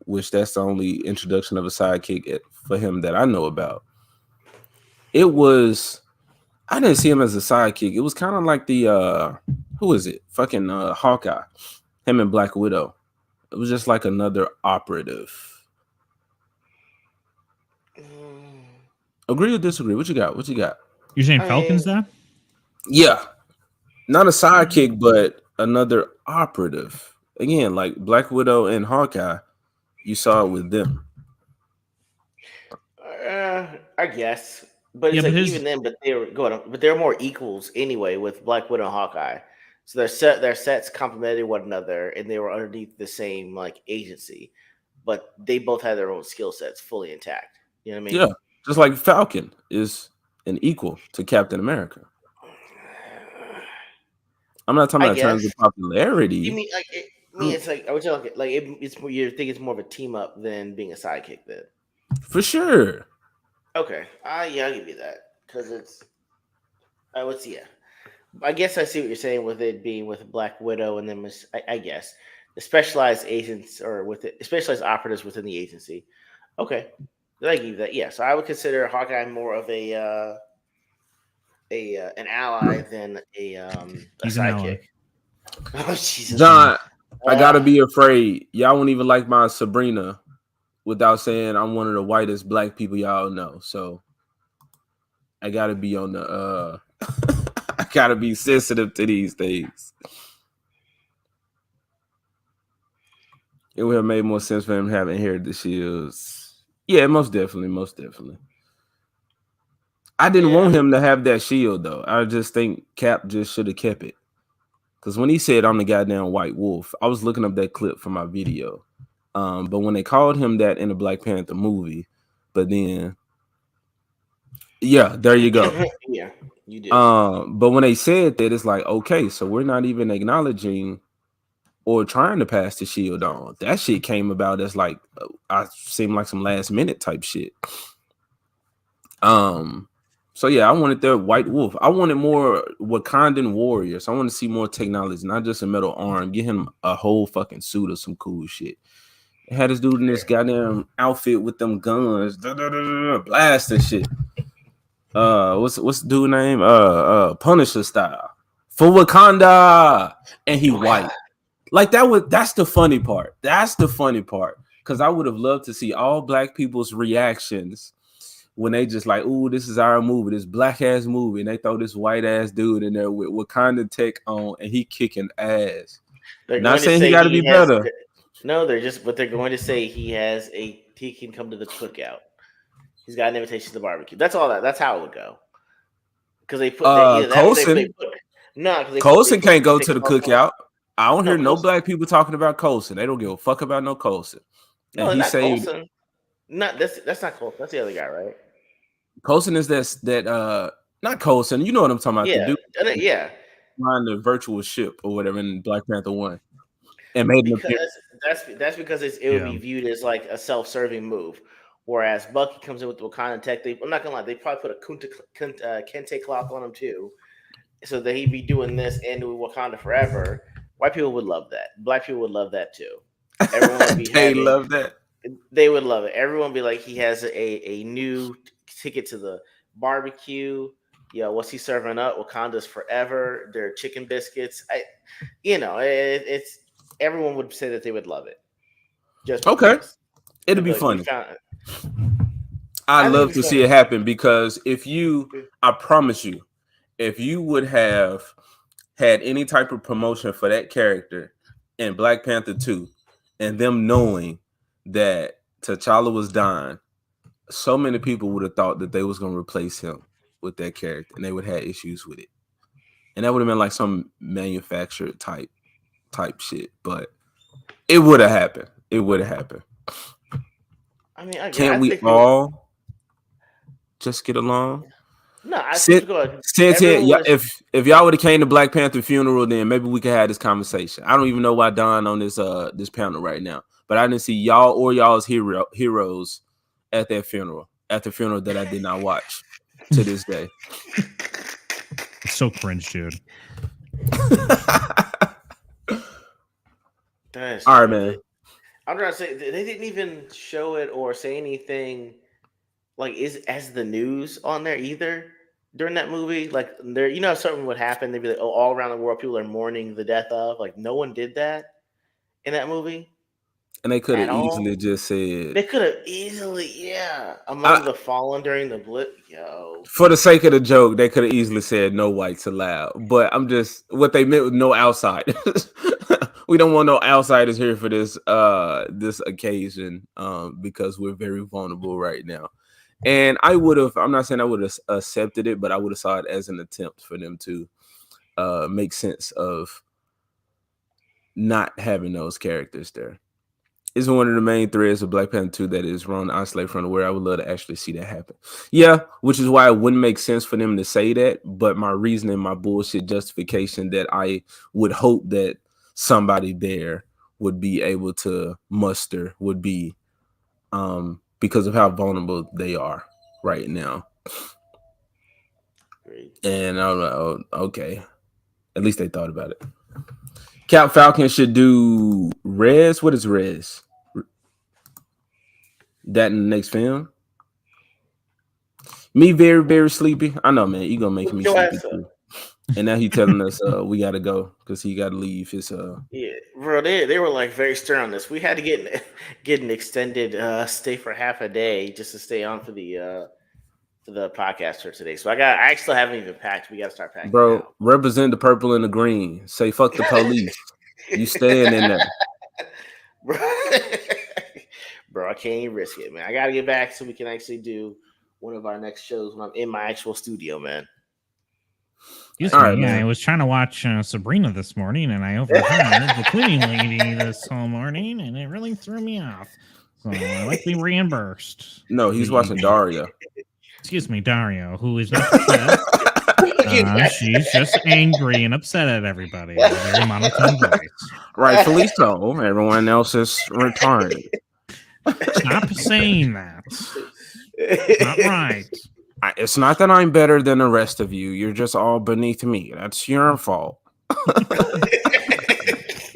which that's the only introduction of a sidekick for him that I know about, I didn't see him as a sidekick. It was kind of like the who is it? Fucking Hawkeye, him and Black Widow. It was just like another operative. Agree or disagree? What you got? You're saying Falcon's that? Yeah. Not a sidekick, but another operative. Again, like Black Widow and Hawkeye, you saw it with them. I guess. But it's even then, but they're more equals anyway with Black Widow and Hawkeye. So their sets complemented one another and they were underneath the same like agency. But they both had their own skill sets fully intact. You know what I mean? Yeah. Just like Falcon is an equal to Captain America. I'm not talking about in terms of popularity. You mean like it's like I would say like it's more, you think it's more of a team up than being a sidekick then? For sure. Okay. Yeah, I'll give you that. Because it's I guess I see what you're saying with it being with Black Widow and then I guess the specialized agents or with it specialized operatives within the agency. Okay. I give you that. Yeah. So I would consider Hawkeye more of an ally than a sidekick. Oh Jesus. John, I gotta be afraid. Y'all won't even like my Sabrina without saying I'm one of the whitest black people y'all know. So I gotta be on the I gotta be sensitive to these things. It would have made more sense for him having inherited the shields. Yeah, most definitely. I didn't want him to have that shield though. I just think Cap just should have kept it. Because when he said I'm the goddamn White Wolf, I was looking up that clip for my video. But when they called him that in the Black Panther movie, but then yeah, there you go. Yeah, you did. But when they said that, it's like, okay, so we're not even acknowledging or trying to pass the shield on. That shit came about as like I seemed like some last minute type shit. So yeah, I wanted their White Wolf. I wanted more Wakandan warriors. I want to see more technology, not just a metal arm. Get him a whole fucking suit or some cool shit. They had this dude in this goddamn outfit with them guns, blasting shit. What's the dude name? Punisher style for Wakanda, and he white. Like that's the funny part. That's the funny part because I would have loved to see all black people's reactions when they just like, ooh, this is our movie, this black ass movie, and they throw this white ass dude in there with Wakanda tech on, and he kicking ass. They're not saying he got to be better. No, but they're going to say he can come to the cookout. He's got an invitation to the barbecue. That's all that. That's how it would go. Because they put Coulson. Coulson can't go to the cookout. I don't hear no black people talking about Coulson. They don't give a fuck about no Coulson. No, not Coulson. That's not Coulson. That's the other guy, right? Coulson is that not Coulson. You know what I'm talking about? Yeah, the dude, yeah. On the virtual ship or whatever in Black Panther 1, and made that's because it would be viewed as like a self-serving move. Whereas Bucky comes in with the Wakanda tech, I'm not gonna lie, they probably put a kente cloth on him too, so that he'd be doing this and doing Wakanda forever. White people would love that. Black people would love that too. Everyone would be love that. They would love it. Everyone would be like, he has a new ticket to the barbecue. What's he serving up? Wakanda's forever. Their chicken biscuits. It's everyone would say that they would love it. Just because. Okay, it'll be Like, funny. I I'd think love it'd be to see funny. it happen because I promise you, if you would have had any type of promotion for that character in Black Panther 2 and them knowing that T'Challa was dying, so many people would have thought that they was going to replace him with that character and they would have issues with it. And that would have been like some manufactured type shit, but it would have happened. It would have happened. I mean, Can't we all just get along? No, I think if y'all would have came to Black Panther funeral, then maybe we could have this conversation. I don't even know why Don on this panel right now, but I didn't see y'all or y'all's heroes at that funeral. At the funeral that I did not watch to this day. It's so cringe, dude. All right, man. I'm trying to say they didn't even show it or say anything like as the news on there either during that movie. Like there, if something would happen, they'd be like, "Oh, all around the world, people are mourning the death of." Like no one did that in that movie. And they could have easily just said. They could have easily, among the fallen during the blip, For the sake of the joke, they could have easily said no whites allowed. But I'm just what they meant with no outsiders. We don't want no outsiders here for this this occasion because we're very vulnerable right now. And I'm not saying I would have accepted it, but I would have saw it as an attempt for them to make sense of not having those characters there. It's one of the main threads of Black Panther 2 that is run isolated from where I would love to actually see that happen. Yeah, which is why it wouldn't make sense for them to say that. But my reasoning, my bullshit justification that I would hope that somebody there would be able to muster would be because of how vulnerable they are right now. Great. And I was like, oh, okay. At least they thought about it. Cap Falcon should do Res. What is Res? That in the next film. Me very, very sleepy. I know, man. You gonna make me sleepy too. And now he telling us we gotta go because he gotta leave his Yeah, bro, they were like very stern on this. We had to get an extended stay for half a day just to stay on for the podcast for today. So I still haven't even packed. We gotta start packing. Bro, now. Represent the purple and the green. Say fuck the police. You staying in there. Bro, I can't even risk it, man. I gotta get back so we can actually do one of our next shows when I'm in my actual studio, man. Excuse me, right, I was trying to watch Sabrina this morning, and I overheard the cleaning lady this whole morning, and it really threw me off. So I like to be reimbursed. No, he's watching Dario. Excuse me, Dario, who is not upset. She's just angry and upset at everybody. In a very monotone voice. Rightfully so. Everyone else is retarded. Stop saying that. Not right. It's not that I'm better than the rest of you. You're just all beneath me. That's your fault.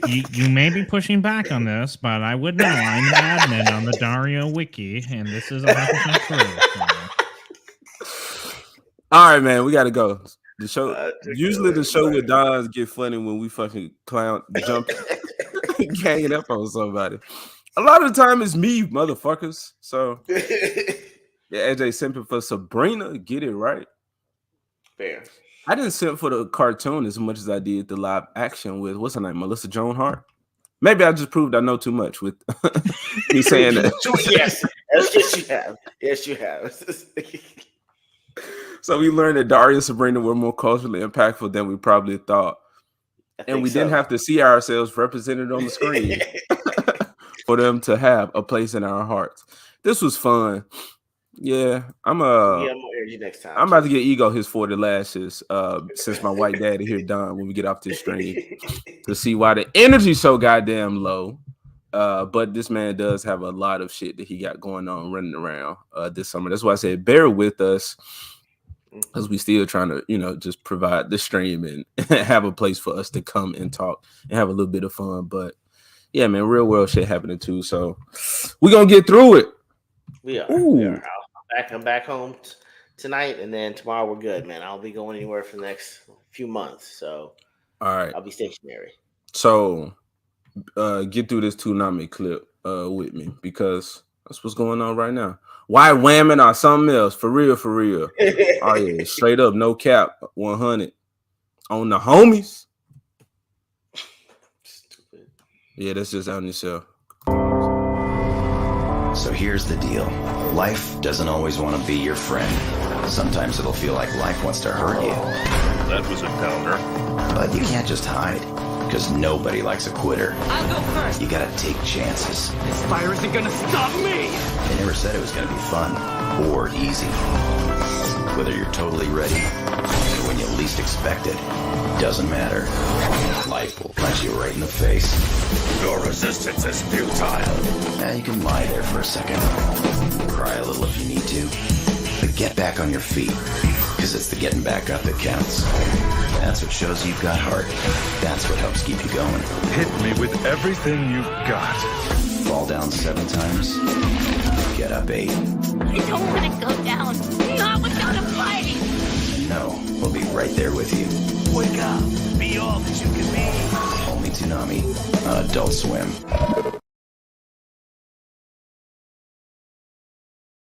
You may be pushing back on this, but I would know I'm an admin on the Dario wiki, and this is 100% true. All right, man, we got to go. The show usually the show with Dons get funny when we fucking clown jump hanging up on somebody. A lot of the time it's me, motherfuckers. So yeah, AJ simping for Sabrina, get it right. Fair. I didn't simp for the cartoon as much as I did the live action with what's her name, Melissa Joan Hart. Maybe I just proved I know too much with me saying that. Yes, you have. Yes, you have. So we learned that Daria and Sabrina were more culturally impactful than we probably thought. And we didn't have to see ourselves represented on the screen for them to have a place in our hearts. This was fun. Yeah, I'm more energy next time. I'm about to get Ego his 40 lashes since my white daddy here done when we get off this stream to see why the energy's so goddamn low. But this man does have a lot of shit that he got going on running around this summer. That's why I said bear with us because we still trying to, just provide the stream and have a place for us to come and talk and have a little bit of fun. But yeah, man, real world shit happening too. So we're gonna get through it. We are. I'm back home tonight, and then tomorrow we're good, man. I'll be going anywhere for the next few months, so all right. I'll be stationary. So, get through this Toonami clip with me because that's what's going on right now. Why whamming or something else? For real, for real. Oh yeah, straight up, no cap, 100 on the homies. Stupid. Yeah, that's just on yourself. So here's the deal. Life doesn't always want to be your friend. Sometimes it'll feel like life wants to hurt you. That was a downer. But you can't just hide, because nobody likes a quitter. I'll go first. You gotta take chances. This fire isn't gonna stop me. They never said it was gonna be fun or easy. Whether you're totally ready or when you least expect it, doesn't matter. Life will punch you right in the face. Your resistance is futile. Now you can lie there for a second. Cry a little if you need to. But get back on your feet, because it's the getting back up that counts. That's what shows you've got heart. That's what helps keep you going. Hit me with everything you've got. Fall down 7 times, get up 8. I don't want to go down. Not without a fight. No, we'll be right there with you. Wake up. Be all that you can be. Only Toonami, on Adult Swim.